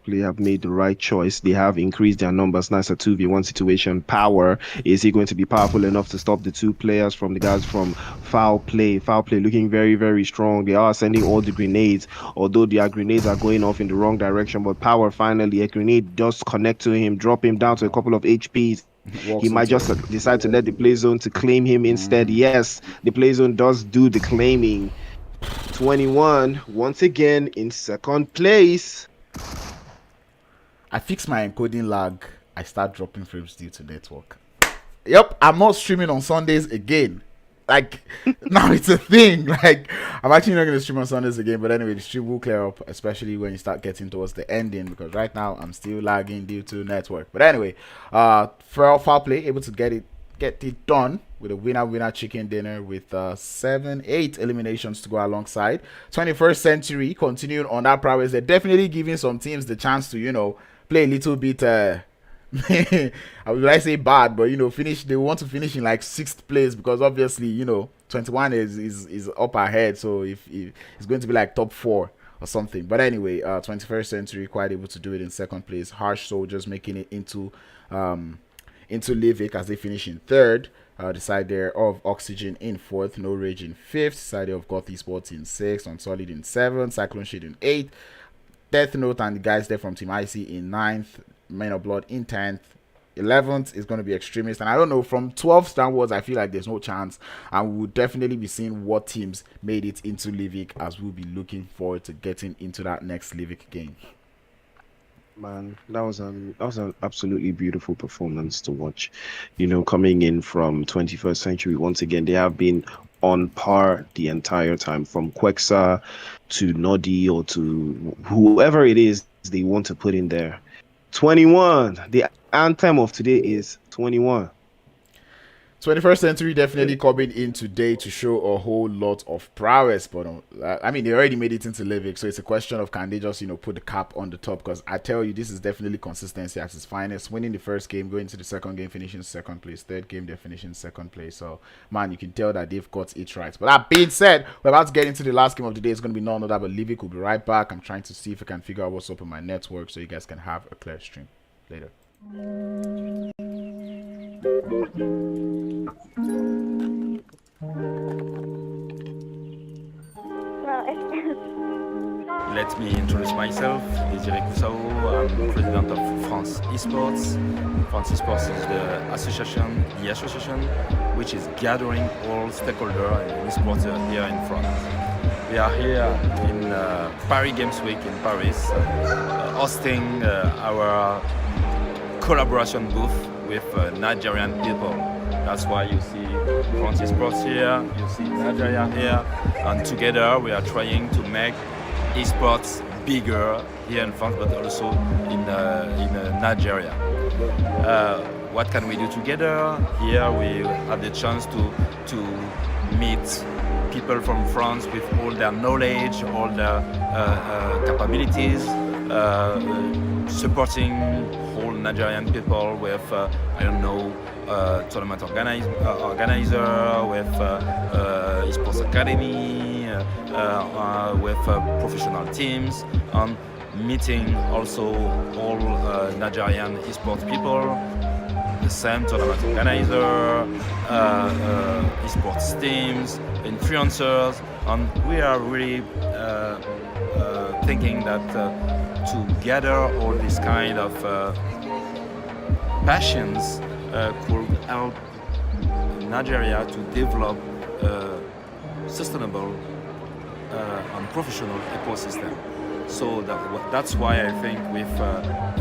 They have made the right choice. They have increased their numbers. Nice a 2v1 situation. Power. Is he going to be powerful enough to stop the two players from the guys from foul play? Foul play looking very, very strong. They are sending all the grenades, although their grenades are going off in the wrong direction. But Power, finally, a grenade does connect to him, drop him down to a couple of HPs. He might just decide to let the play zone to claim him instead. Yes, the play zone does do the claiming. 21 once again in second place. I fix my encoding lag. I start dropping frames due to network. Yep, I'm not streaming on Sundays again. Like, now it's a thing. Like, I'm actually not going to stream on Sundays again. But anyway, the stream will clear up, especially when you start getting towards the ending. Because right now, I'm still lagging due to network. But anyway, foul play, able to get it done with a winner chicken dinner with 7-8 eliminations to go alongside. 21st Century continuing on that prowess. They're definitely giving some teams the chance to, play a little bit I say bad, but they want to finish in like 6th place, because obviously 21 is up ahead, so if it's going to be like top 4 or something. But anyway, 21st Century quite able to do it in 2nd place. Harsh Soldiers making it into Livic as they finish in 3rd. The side there of Oxygen in 4th, No Rage in 5th, side of Goth Esports in 6th, Unsolid in 7th, Cyclone Shade in 8th, Death Note and the guys there from Team IC in 9th, Men of Blood in 10th, 11th is going to be Extremist, and I don't know, from 12th downwards I feel like there's no chance, and we'll definitely be seeing what teams made it into Livic, as we'll be looking forward to getting into that next Livic game. Man, that was an absolutely beautiful performance to watch. Coming in from 21st Century once again, they have been on par the entire time, from Quexa to Nodi or to whoever it is they want to put in there. 21. The anthem of today is 21. 21st century definitely coming in today to show a whole lot of prowess, but I mean, they already made it into Livik, so it's a question of can they just, you know, put the cap on the top, because I tell you, this is definitely consistency at its finest. Winning the first game, going to the second game, finishing second place, third game, they're finishing second place, so man, you can tell that they've got it right. But that being said, we're about to get into the last game of the day. It's going to be none other but Livik. Will be right back. I'm trying to see if I can figure out what's up on my network so you guys can have a clear stream later. Let me introduce myself. I'm president of France Esports. France Esports is the association which is gathering all stakeholders in esports here in France. We are here in Paris Games Week in Paris, hosting our collaboration booth with Nigerian people. That's why you see France Esports here, you see Nigeria here, and together we are trying to make esports bigger here in France, but also in Nigeria. What can we do together? Here we have the chance to meet people from France with all their knowledge, all their capabilities, supporting whole Nigerian people with, tournament organizer, with esports academy, with professional teams, and meeting also all Nigerian esports people, the same tournament organizer, esports teams, influencers, and we are really thinking that to gather all these kind of passions could help Nigeria to develop sustainable and professional ecosystem. So that's why I think with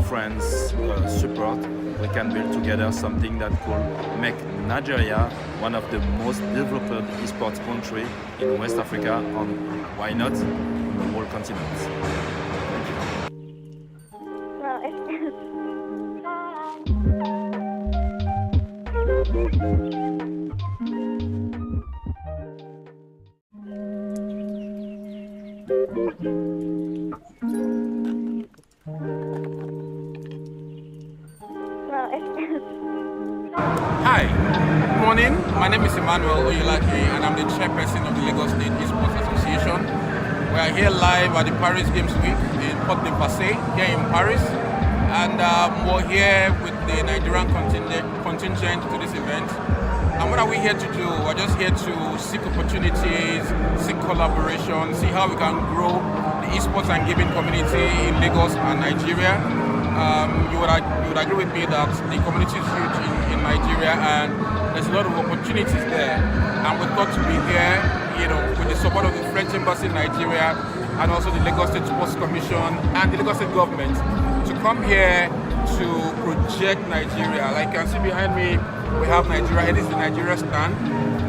friends' support, we can build together something that could make Nigeria one of the most developed esports country in West Africa, and why not in the whole continent. Thank you. Hi, good morning. My name is Emmanuel Oyelaki, and I'm the chairperson of the Lagos State Esports Association. We are here live at the Paris Games Week in Porte de Passy, here in Paris. And we're here with the Nigerian contingent to this event. And what are we here to do? We're just here to seek opportunities, seek collaboration, see how we can grow the esports and gaming community in Lagos and Nigeria. You would agree with me that the community is huge in Nigeria, and there's a lot of opportunities there. And we thought to be here, with the support of the French Embassy in Nigeria and also the Lagos State Sports Commission and the Lagos State government, to come here to project Nigeria. Like you can see behind me, we have Nigeria. It is the Nigeria stand,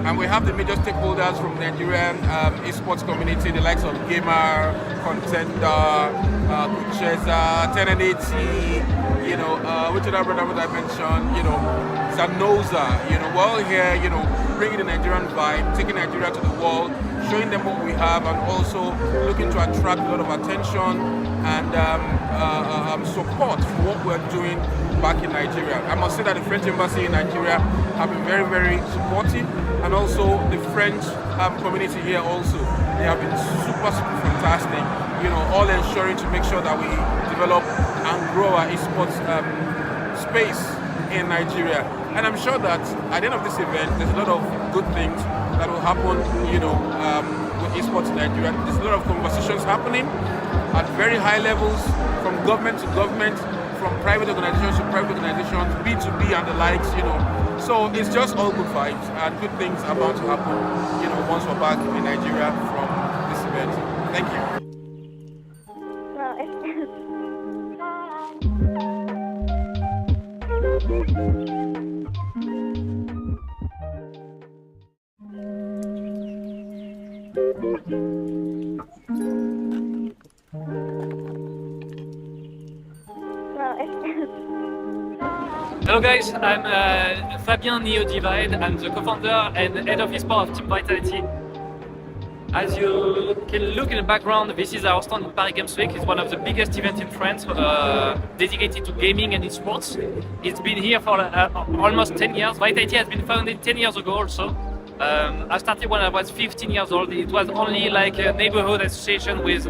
and we have the major stakeholders from the Nigerian esports community, the likes of Gamer, Contender, Kucheza, 1080, which other brother would I mention, Zanoza, we're all here, bringing the Nigerian vibe, taking Nigeria to the world, showing them what we have, and also looking to attract a lot of attention and support for what we're doing back in Nigeria. I must say that the French Embassy in Nigeria have been very, very supportive, and also the French community here also. They have been super, super fantastic, all ensuring to make sure that we develop and grow our esports space in Nigeria. And I'm sure that at the end of this event, there's a lot of good things that will happen, with esports in Nigeria. There's a lot of conversations happening at very high levels, from government to government, from private organizations to private organizations, B2B and the likes, So it's just all good vibes and good things about to happen, once we're back in Nigeria from this event. Thank you. Hello guys, I'm Fabien Neo-Divide. I'm the co-founder and head of Esports of Team Vitality. As you can look in the background, this is our stand in Paris Games Week. It's one of the biggest events in France dedicated to gaming and esports. It's been here for almost 10 years. Vitality has been founded 10 years ago also. I started when I was 15 years old. It was only like a neighborhood association with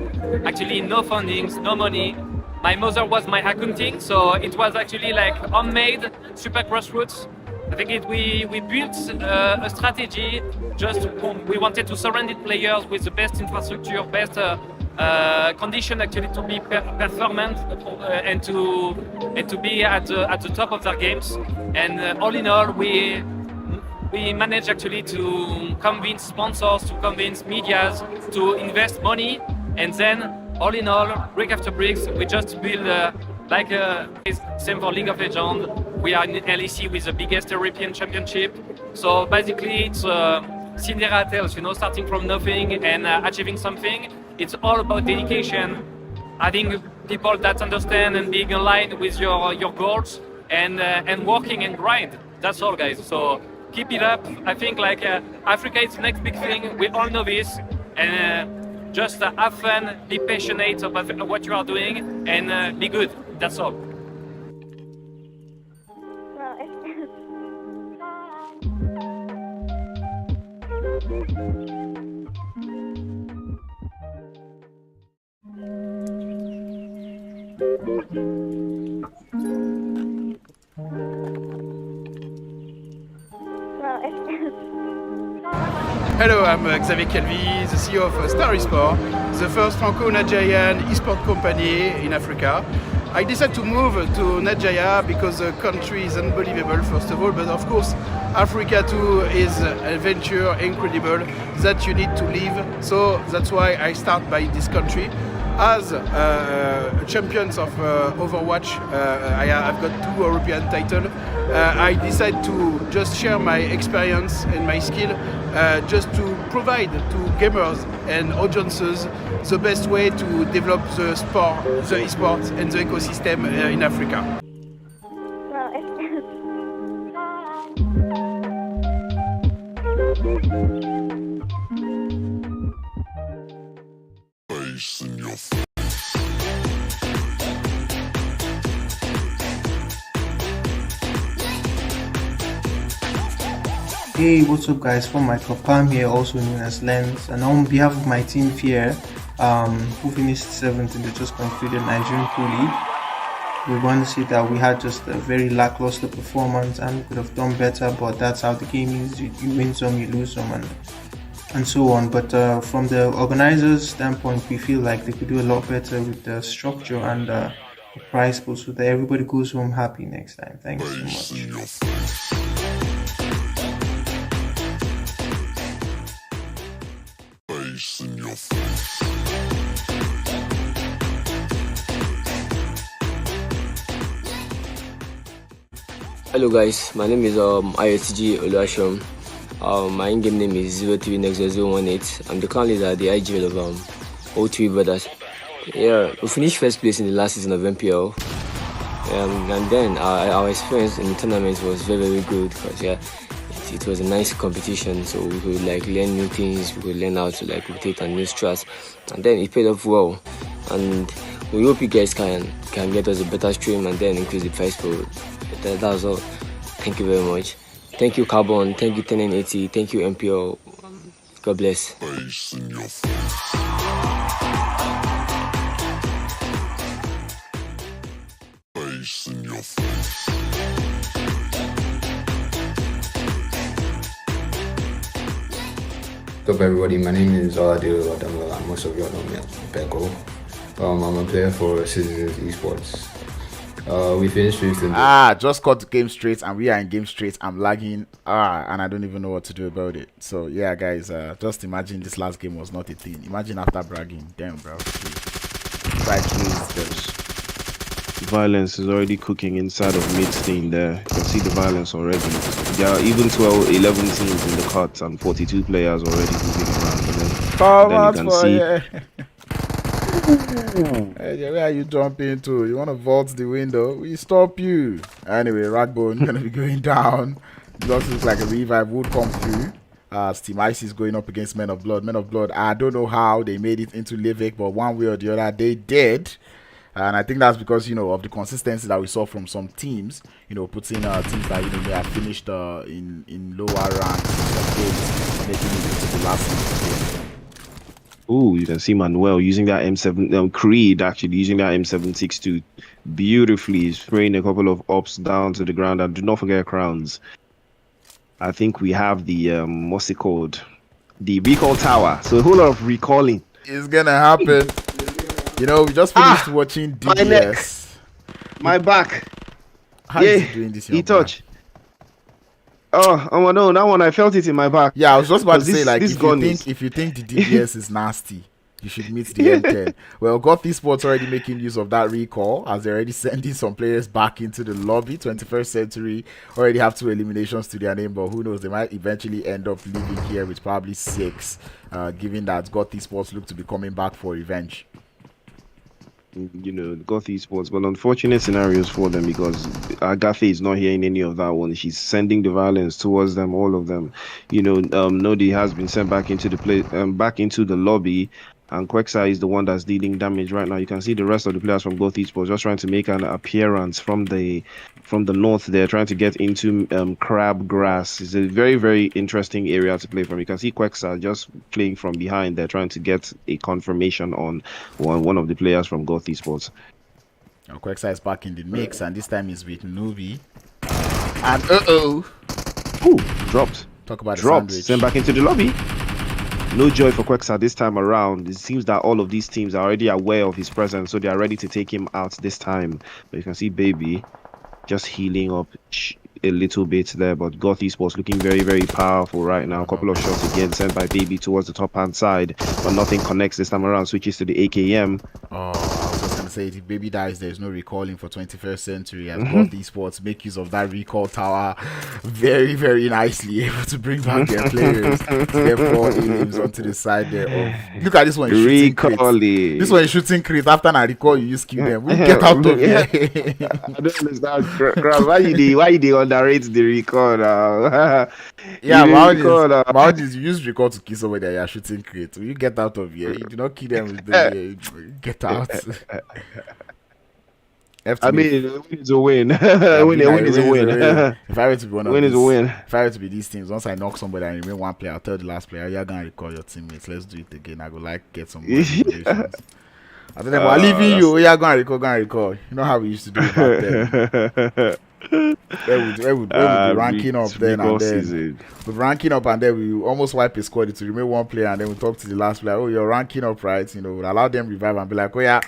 actually no fundings, no money. My mother was my accounting, so it was actually like homemade, super grassroots. I think we built a strategy. We wanted to surround players with the best infrastructure, best condition actually to be performant and to be at the top of their games. And all in all, we managed actually to convince sponsors, to convince medias to invest money, and then all in all, brick after bricks, we just build same for League of Legends. We are in LEC with the biggest European championship. So basically, it's Cinderella tales, starting from nothing and achieving something. It's all about dedication, having people that understand and being aligned with your goals and working and grind. That's all, guys. So keep it up. I think Africa is the next big thing. We all know this. And just have fun, be passionate about what you are doing, and be good. That's all. Hello, I'm Xavier Calvi, the CEO of Star Esports, the first Franco-Nigerian esports company in Africa. I decided to move to Nigeria because the country is unbelievable, first of all, but of course Africa too is an adventure incredible that you need to live. So that's why I start by this country. As champions of Overwatch, I've got 2 European titles. I decided to just share my experience and my skill just to provide to gamers and audiences the best way to develop the sport, the esports and the ecosystem in Africa. Hey, what's up guys, from Michael Palm here, also known as Lens, and on behalf of my team here, who finished 7th in the just concluded Nigerian Pro League, we want to say that we had just a very lackluster performance and we could have done better, but that's how the game is. You win some, you lose some, and so on. But from the organizers' standpoint, we feel like they could do a lot better with the structure and the prize pool so that everybody goes home happy next time. Thanks so much. Hello guys, my name is ISTG Oluashom. My in-game name is 03Nexus018. I'm the clan leader at the IGL of O3 Brothers. Yeah, we finished first place in the last season of MPL. And then our experience in the tournament was very, very good because it was a nice competition, so we could learn new things, we could learn how to rotate and new strats, and then it paid off well. And we hope you guys can get us a better stream and then increase the price pool. That was all. Thank you very much. Thank you Carbon, thank you 1080, thank you MPL. God bless. What's up everybody, my name is Adeola, and most of you all know me as Peko. I'm a player for Citizens Esports. We finished 5th in the... Just cut the game straight and we are in game straight. I'm lagging and I don't even know what to do about it. So yeah guys, just imagine this last game was not a thing. Imagine after bragging. Damn bro. Violence is already cooking inside of mid-stain there. You can see the violence already. There are even 11 teams in the cut and 42 players already moving around. And then you can see Hey, where are you jumping to? You want to vault the window? We stop you. Anyway, Ragbone gonna be going down. It looks like a revive would come through. Team Ice is going up against Men of Blood. Men of Blood, I don't know how they made it into Livik, but one way or the other, they did. And I think that's because, of the consistency that we saw from some teams, putting teams that, may have finished in lower ranks, making it into the last game. Oh, you can see Manuel using that M7, Creed actually using that M762 beautifully, spraying a couple of ups down to the ground, and do not forget crowns. I think we have the, what's it called? The recall tower. So a whole lot of recalling. It's gonna happen. We just finished watching DBS. My neck. My back. How is he doing this? He touched. Oh no, that one I felt it in my back. Yeah, I was just about to say, like, if you think the DBS is nasty, you should meet the M10. Well, Goth Esports already making use of that recall, as they're already sending some players back into the lobby. 21st Century already have 2 eliminations to their name, but who knows, they might eventually end up leaving here with probably 6, given that Goth Esports look to be coming back for revenge. Goth Esports, but unfortunate scenarios for them because Agathe is not hearing any of that one. She's sending the violence towards them, all of them. Nodi has been sent back into the lobby, and Quexa is the one that's dealing damage right now. You can see the rest of the players from Goth Esports just trying to make an appearance from the north. They're trying to get into Crabgrass. It's a very, very interesting area to play from. You can see Quexa just playing from behind. They're trying to get a confirmation on one of the players from Goth Esports. Now, Quexa is back in the mix, and this time is with Nubi. And Ooh, dropped. Talk about dropped. The sandwich. Sent back into the lobby. No joy for Quexa this time around. It seems that all of these teams are already aware of his presence, so they are ready to take him out this time. But you can see Baby just healing up a little bit there, but Goth Esports looking very, very powerful right now. A couple of shots again sent by Baby towards the top hand side, but nothing connects this time around. Switches to the AKM. Oh, I was just gonna say, if Baby dies, there's no recalling for 21st Century, as Goth Esports make use of that recall tower very, very nicely, able to bring back their players. Get 4 aliens onto the side there. Look at this one, shooting crit. This one is shooting crit. After I recall, you just kill them. We get out of here. I don't understand. Why you they underrate the recall now? Yeah, my audience, you use recall to kill somebody that you are shooting crit. You get out of here. You do not kill them with the get out. I mean, win is a win. Win is a win. If I were to be one of win is a win. If I were to be these teams, once I knock somebody and remain one player, I'll tell the last player, you're gonna recall your teammates. Let's do it again. I go get some more information. I tell them, we're leaving you. You're gonna recall. You know how we used to do it back then. We would be ranking up then and then. We're ranking up and then we almost wipe a squad to remain one player, and then we talk to the last player. Oh, you're ranking up, right? We'll allow them revive and be like, oh yeah,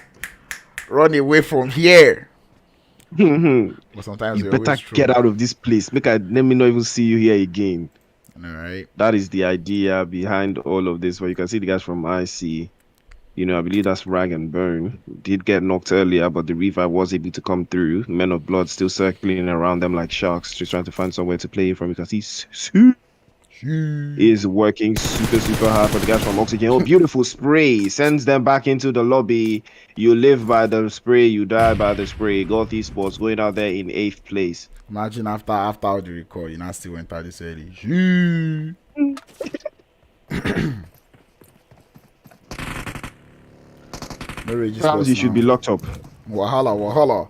run away from here. But sometimes you better get out of this place. Let me not even see you here again. All right. That is the idea behind all of this. Where you can see the guys from IC. I believe that's Rag and Burn. Did get knocked earlier, but the revive was able to come through. Men of Blood still circling around them like sharks, just trying to find somewhere to play from. You can see is working super, super hard for the guys from Oxygen. Oh, beautiful spray. Sends them back into the lobby. You live by the spray, you die by the spray. Goth Esports going out there in 8th place. Imagine after all the recall, you now still went out this early. No rage. You should be locked up. Wahala.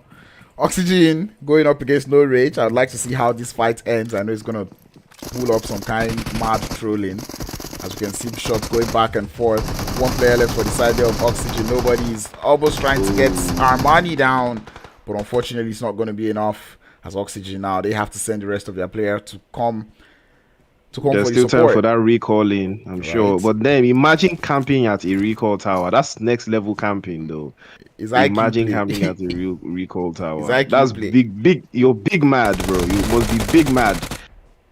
Oxygen going up against No Rage. I'd like to see how this fight ends. I know it's gonna pull up some kind mad trolling. As we can see, shots going back and forth. One player left for the side there of Oxygen. Nobody is almost trying to get Armani down, but unfortunately, it's not going to be enough. As Oxygen now, they have to send the rest of their player to come. There's still time for that recalling, I'm sure. But then imagine camping at a recall tower. That's next level camping, though. Imagine camping at a recall tower. That's big. You're big mad, bro. You must be big mad.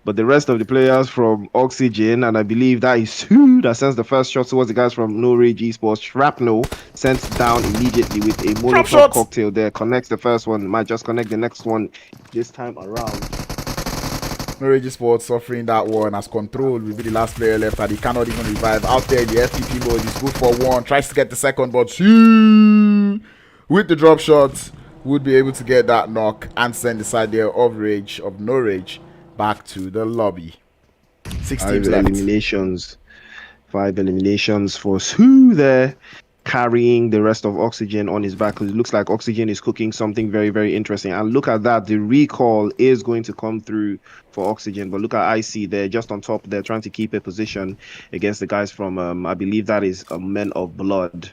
But the rest of the players from Oxygen, and I believe that is who that sends the first shot towards the guys from No Rage Esports. Shrapnel sent down immediately with a Molotov cocktail there. Connects the first one. Might just connect the next one this time around. Norwich Sports suffering that one as Control will be the last player left and he cannot even revive. Out there in the FPP mode, he's good for one. Tries to get the second, but with the drop shot, would be able to get that knock and send the side there of Rage of Norwich back to the lobby. 6 teams left. Five eliminations for Sue there, carrying the rest of Oxygen on his back. It looks like Oxygen is cooking something very, very interesting. And look at that, the recall is going to come through for Oxygen. But look at IC there, just on top there, trying to keep a position against the guys from, I believe that is Men of Blood.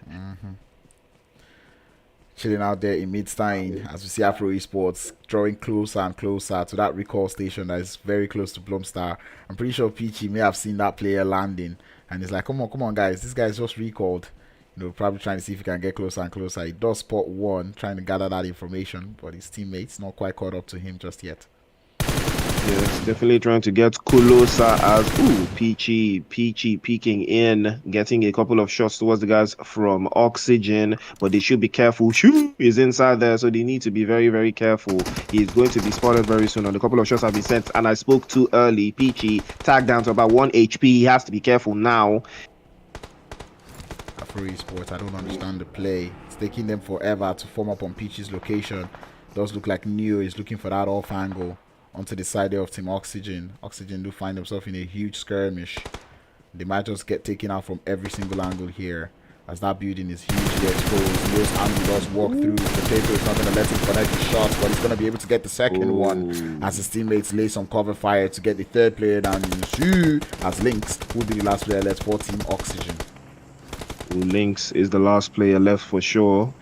Chilling out there in Midstein as we see Afro Esports drawing closer and closer to that recall station that is very close to Blumstar. I'm pretty sure Peachy may have seen that player landing and he's like, come on guys, this guy's just recalled. You know, probably trying to see if he can get closer and closer. He does spot one, trying to gather that information, but his teammates not quite caught up to him just yet. Yes, definitely trying to get closer as Peachy peeking in, getting a couple of shots towards the guys from Oxygen, but they should be careful. Shoo is inside there, so they need to be very, very careful. He's going to be spotted very soon, and a couple of shots have been sent, and I spoke too early. Peachy tagged down to about 1 HP. He has to be careful now. Afro Esports, I don't understand the play. It's taking them forever to form up on Peachy's location. Does look like Neo is looking for that off angle onto the side there of Team Oxygen. Oxygen do find themselves in a huge skirmish. They might just get taken out from every single angle here as that building is hugely exposed. Neo's angle does walk through. Potato is not going to let him connect the shots, but he's going to be able to get the second one as his teammates lay some cover fire to get the third player down in Shu as Lynx will be the last player left for Team Oxygen. Lynx is the last player left for sure.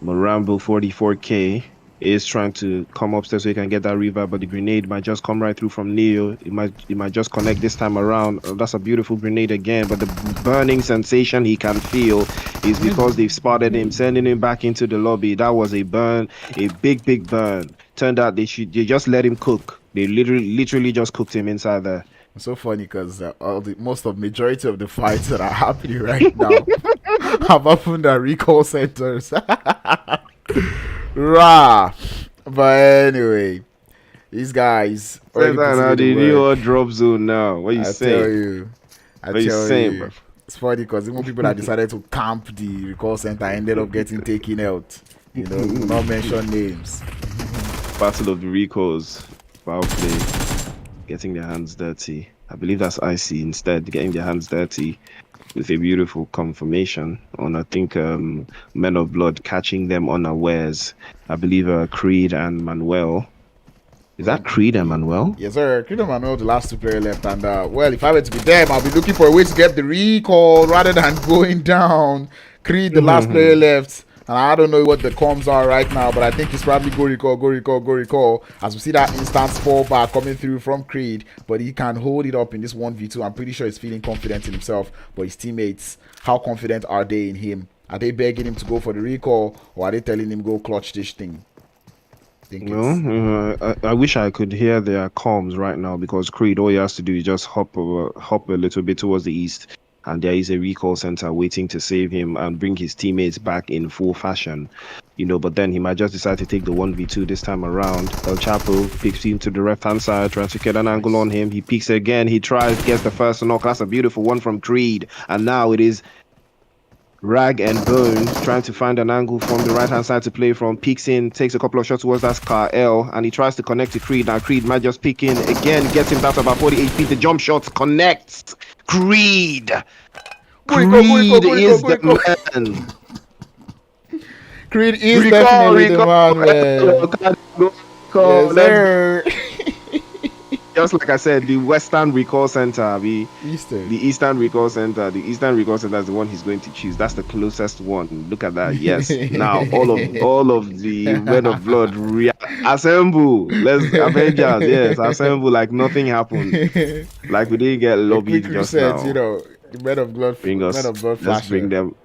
Marambo 44k is trying to come upstairs so he can get that revive, but the grenade might just come right through from Neo. It might just connect this time around. That's a beautiful grenade again, but the burning sensation he can feel is because they've spotted him, sending him back into the lobby. That was a burn, a big burn. Turned out they just let him cook. They literally just cooked him inside there. It's so funny because majority of the fights that are happening right now have happened at recall centers. Rah. But anyway, these guys. Now the new drop zone now. What you saying? I tell you. It's funny because even people that decided to camp the recall center ended up getting taken out. You know, we'll not mention names. Battle of the recalls. Foul play. Getting their hands dirty. I believe that's IC instead, getting their hands dirty with a beautiful confirmation on, I think, Men of Blood catching them unawares. I believe Creed and Manuel. Is that Creed and Manuel? Yes, sir. Creed and Manuel, the last two players left. And, well, if I were to be them, I'll be looking for a way to get the recall rather than going down. Creed, the last player left. And I don't know what the comms are right now, but I think it's probably go recall. As we see that instant fallback coming through from Creed, but he can hold it up in this 1v2. I'm pretty sure he's feeling confident in himself, but his teammates, how confident are they in him? Are they begging him to go for the recall, or are they telling him go clutch this thing? I wish I could hear their comms right now, because Creed, all he has to do is just hop a little bit towards the east. And there is a recall center waiting to save him and bring his teammates back in full fashion. You know, but then he might just decide to take the 1v2 this time around. El Chapo picks him to the left-hand side, trying to get an angle on him. He peeks again. He tries, gets the first knock. That's a beautiful one from Creed. And now it is Rag and Bone trying to find an angle from the right-hand side to play from. Peeks in, takes a couple of shots towards that Scar L, and he tries to connect to Creed. Now Creed might just pick in again, gets him down to about 40 HP. The jump shot connects. Creed is the man. Creed is definitely the man. Yes, sir. Just like I said, the Western Recall Center, the Eastern Recall Center. The Eastern Recall Center is the one he's going to choose. That's the closest one. Look at that. Yes. Now all of the Men of Blood assemble. Let's Avengers. Yes, assemble like nothing happened. Like we didn't get lobbied just now. You know, the Men of Blood. Bring us. Men of Blood. Let's bring them.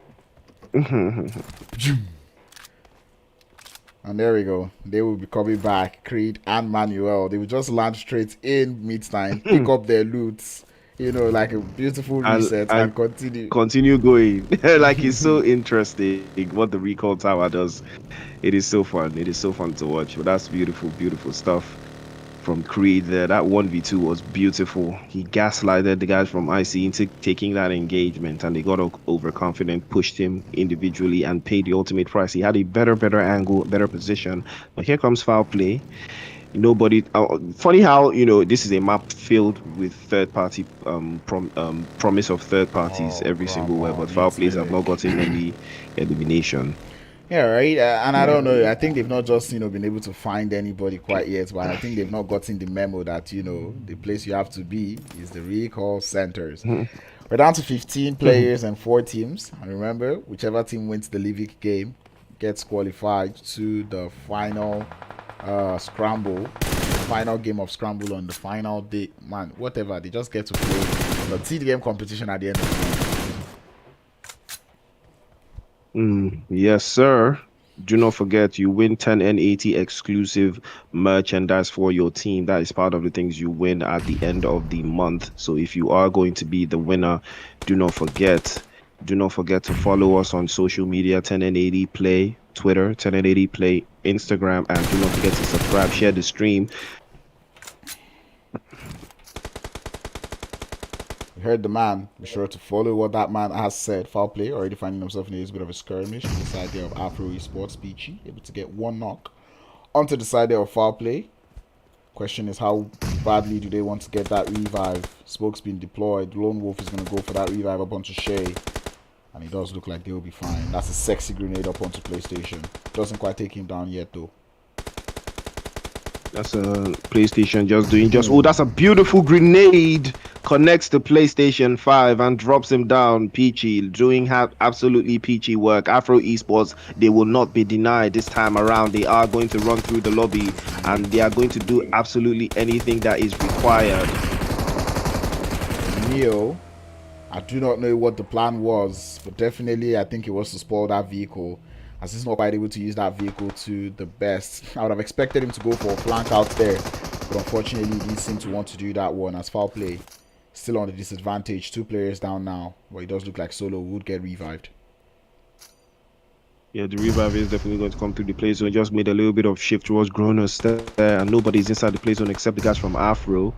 And there we go. They will be coming back. Creed and Manuel. They will just land straight in Midstein, pick up their loots, you know, like a beautiful reset and continue. Continue going. Like, it's so interesting what the recall tower does. It is so fun. It is so fun to watch. But that's beautiful, beautiful stuff from Creed there. That 1v2 was beautiful. He gaslighted the guys from IC into taking that engagement, and they got overconfident, pushed him individually, and paid the ultimate price. He had a better angle, better position. But here comes foul play. Nobody. Funny how this is a map filled with third party promise of third parties every single where, but foul plays have not gotten any elimination. Yeah, right. And I don't know. I think they've not just been able to find anybody quite yet, but I think they've not gotten the memo that the place you have to be is the recall centers. We're down to 15 players and 4 teams. And remember, whichever team wins the Livic game gets qualified to the final Scramble, final game of Scramble on the final day. Man, whatever. They just get to play the T game competition at the end of the month. Yes, sir. Do not forget, you win 10N80 exclusive merchandise for your team. That is part of the things you win at the end of the month. So if you are going to be the winner, do not forget to follow us on social media, 10N80 Play, Twitter, 10N80 Play, Instagram, and do not forget to subscribe, share the stream. You heard the man. Be sure to follow what that man has said. Foul play, already finding himself in a bit of a skirmish on the side there of Afro Esports. Peachy able to get 1 knock onto the side there of foul play. Question is, how badly do they want to get that revive? Smoke's been deployed. Lone Wolf is going to go for that revive up onto Shay, and it does look like they'll be fine. That's a sexy grenade up onto PlayStation. Doesn't quite take him down yet though. That's a PlayStation oh, that's a beautiful grenade. Connects the PlayStation 5 and drops him down. Peachy doing absolutely peachy work. Afro Esports, they will not be denied this time around. They are going to run through the lobby and they are going to do absolutely anything that is required. Neo, I do not know what the plan was, but definitely I think it was to spoil that vehicle, as he's not quite able to use that vehicle to the best. I would have expected him to go for a flank out there, but unfortunately he didn't seem to want to do that one, as foul play. Still on the disadvantage, 2 players down now, but it does look like Solo would get revived. Yeah, the revive is definitely going to come through the play zone. Just made a little bit of shift towards Gronos there, and nobody's inside the play zone except the guys from Afro.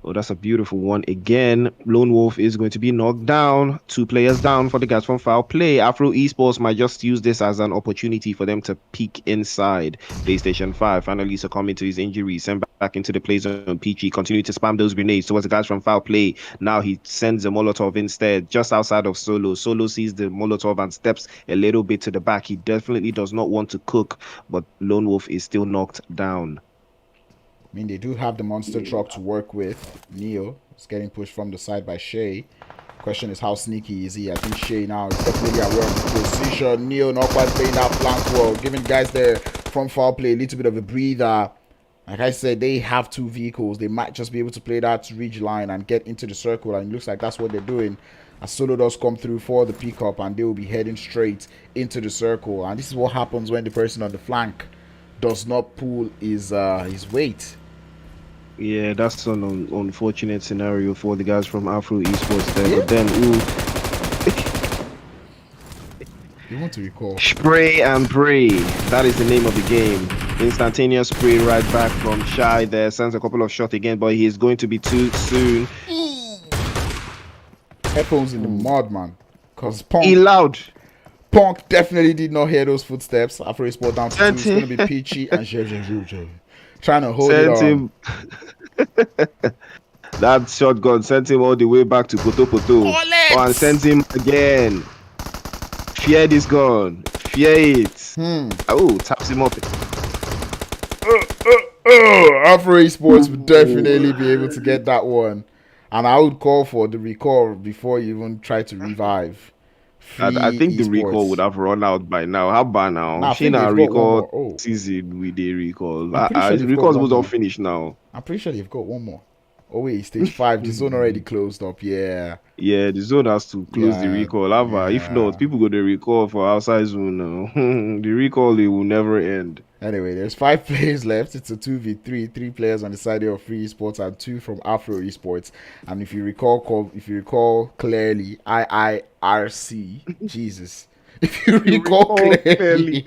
Oh, that's a beautiful one. Again, Lone Wolf is going to be knocked down. 2 players down for the guys from foul play. Afro Esports might just use this as an opportunity for them to peek inside. PlayStation 5 finally succumbing to his injury. Sent back into the play zone. Peachy continue to spam those grenades towards the guys from foul play. Now he sends a Molotov instead, just outside of Solo. Solo sees the Molotov and steps a little bit to the back. He definitely does not want to cook, but Lone Wolf is still knocked down. I mean, they do have the monster truck to work with. Neo is getting pushed from the side by Shay. Question is, how sneaky is he? I think Shay now is definitely aware of the position. Neo not quite playing that flank well, giving guys there from foul play a little bit of a breather. Like I said, they have 2 vehicles. They might just be able to play that ridge line and get into the circle, and it looks like that's what they're doing. As Solo does come through for the pickup, and they will be heading straight into the circle. And this is what happens when the person on the flank does not pull his weight. Yeah, that's an unfortunate scenario for the guys from Afro Esports there. Yeah. But then, you want to recall? Spray and pray. That is the name of the game. Instantaneous spray right back from Shy there. Sends a couple of shots again, but he is going to be too soon. Headphones in the mud, man. Because Punk... loud. Punk definitely did not hear those footsteps. Afro Esports down to 2. It's going to be Peachy and Jev. Trying to hold it on. That shotgun sent him all the way back to Poto. And sent him again. Fear this gun. Fear it. Oh, taps him up. Afro Esports would definitely be able to get that one. And I would call for the recall before you even try to revive. I think the recall would have run out by now. How about now? Shina recall season with the recall. The recall was all finished now. I'm pretty sure they've got one more. Oh wait, stage 5. The zone already closed up. Yeah, the zone has to close the recall. If not, people go to recall for outside zone now. The recall, it will never end. Anyway, there's 5 players left. It's a 2v3. 3 players on the side of Free Esports and 2 from Afro Esports. And if you recall clearly, IIRC, Jesus. If you recall clearly,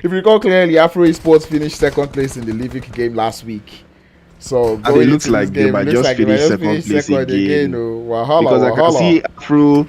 if you recall clearly, Afro Esports finished second place in the Livic game last week. So And going it looks into this like game, they it might looks just like they might finish just second finish place second again. again. Oh, Wahala, Because I can see wahala.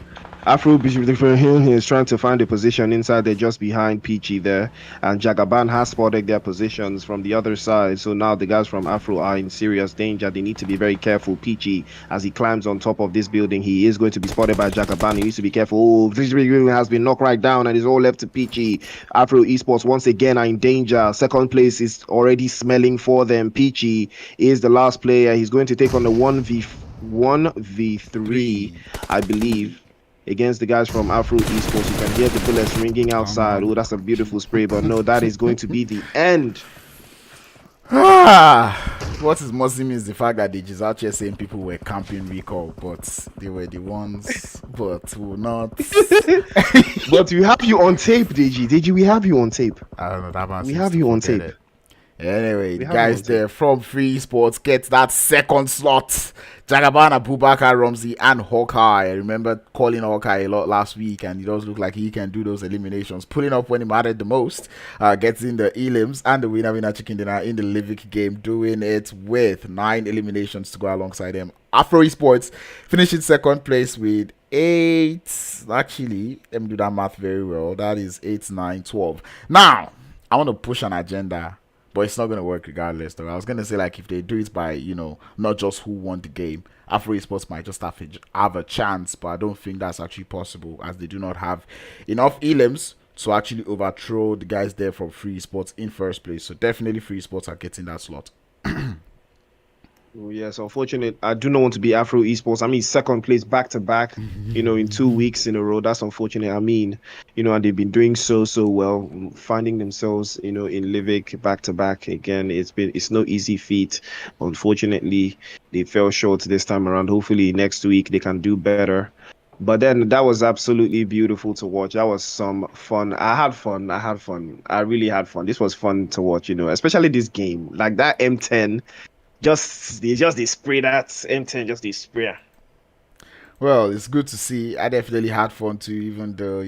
Afro he is trying to find a position inside there just behind Peachy there. And Jagaban has spotted their positions from the other side. So now the guys from Afro are in serious danger. They need to be very careful. Peachy, as he climbs on top of this building, he is going to be spotted by Jagaban. He needs to be careful. Oh, this building has been knocked right down and is all left to Peachy. Afro Esports once again are in danger. Second place is already smelling for them. Peachy is the last player. He's going to take on the 1v3, I believe, against the guys from Afro Esports. You can hear the bullets ringing outside. Oh, that's a beautiful spray, but no, that is going to be the end. What is mostly means the fact that they just out here saying people were camping recall, but they were the ones, but will not. But we have you on tape, Deji. Deji, we have you on tape. I don't know, that man We seems have to you on forget tape. it. Anyway, the have guys him on there from Free Sports get that second slot. Jagaban, Abubakar, Ramsey, and Hawkeye. I remember calling Hawkeye a lot last week, and it does look like he can do those eliminations. Pulling up when he mattered the most. Gets in the elims and the winner chicken dinner in the Livic game, doing it with 9 eliminations to go alongside them. Afro Esports finishing second place with 8. Actually, let me do that math very well. That is 8, 9, 12. Now, I want to push an agenda, but it's not going to work regardless, though. I was going to say, like, if they do it by, not just who won the game, Afro Esports might just have a chance, but I don't think that's actually possible, as they do not have enough elims to actually overthrow the guys there from Free Esports in first place. So definitely Free Esports are getting that slot. Oh, yes, unfortunate. I do not want to be Afro Esports. I mean, second place back to back, in 2 weeks in a row. That's unfortunate. I mean, and they've been doing so well, finding themselves, in Livic back to back again. It's no easy feat. Unfortunately, they fell short this time around. Hopefully next week they can do better. But then that was absolutely beautiful to watch. That was some fun. I had fun. I really had fun. This was fun to watch, especially this game. Like that M10. They spray that M10, just they spray. Well, it's good to see. I definitely had fun too, even though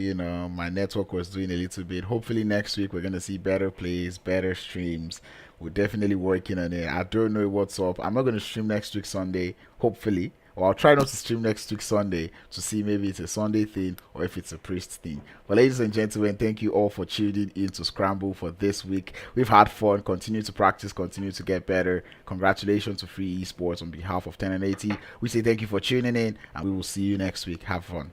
my network was doing a little bit. Hopefully next week we're gonna see better plays, better streams. We're definitely working on it. I don't know what's up. I'm not gonna stream next week Sunday, hopefully. Or I'll try not to stream next week Sunday to see maybe it's a Sunday thing or if it's a priest thing. But ladies and gentlemen, thank you all for tuning in to Scramble for this week. We've had fun. Continue to practice. Continue to get better. Congratulations to Free Esports on behalf of 10 and 80. We say thank you for tuning in, and we will see you next week. Have fun.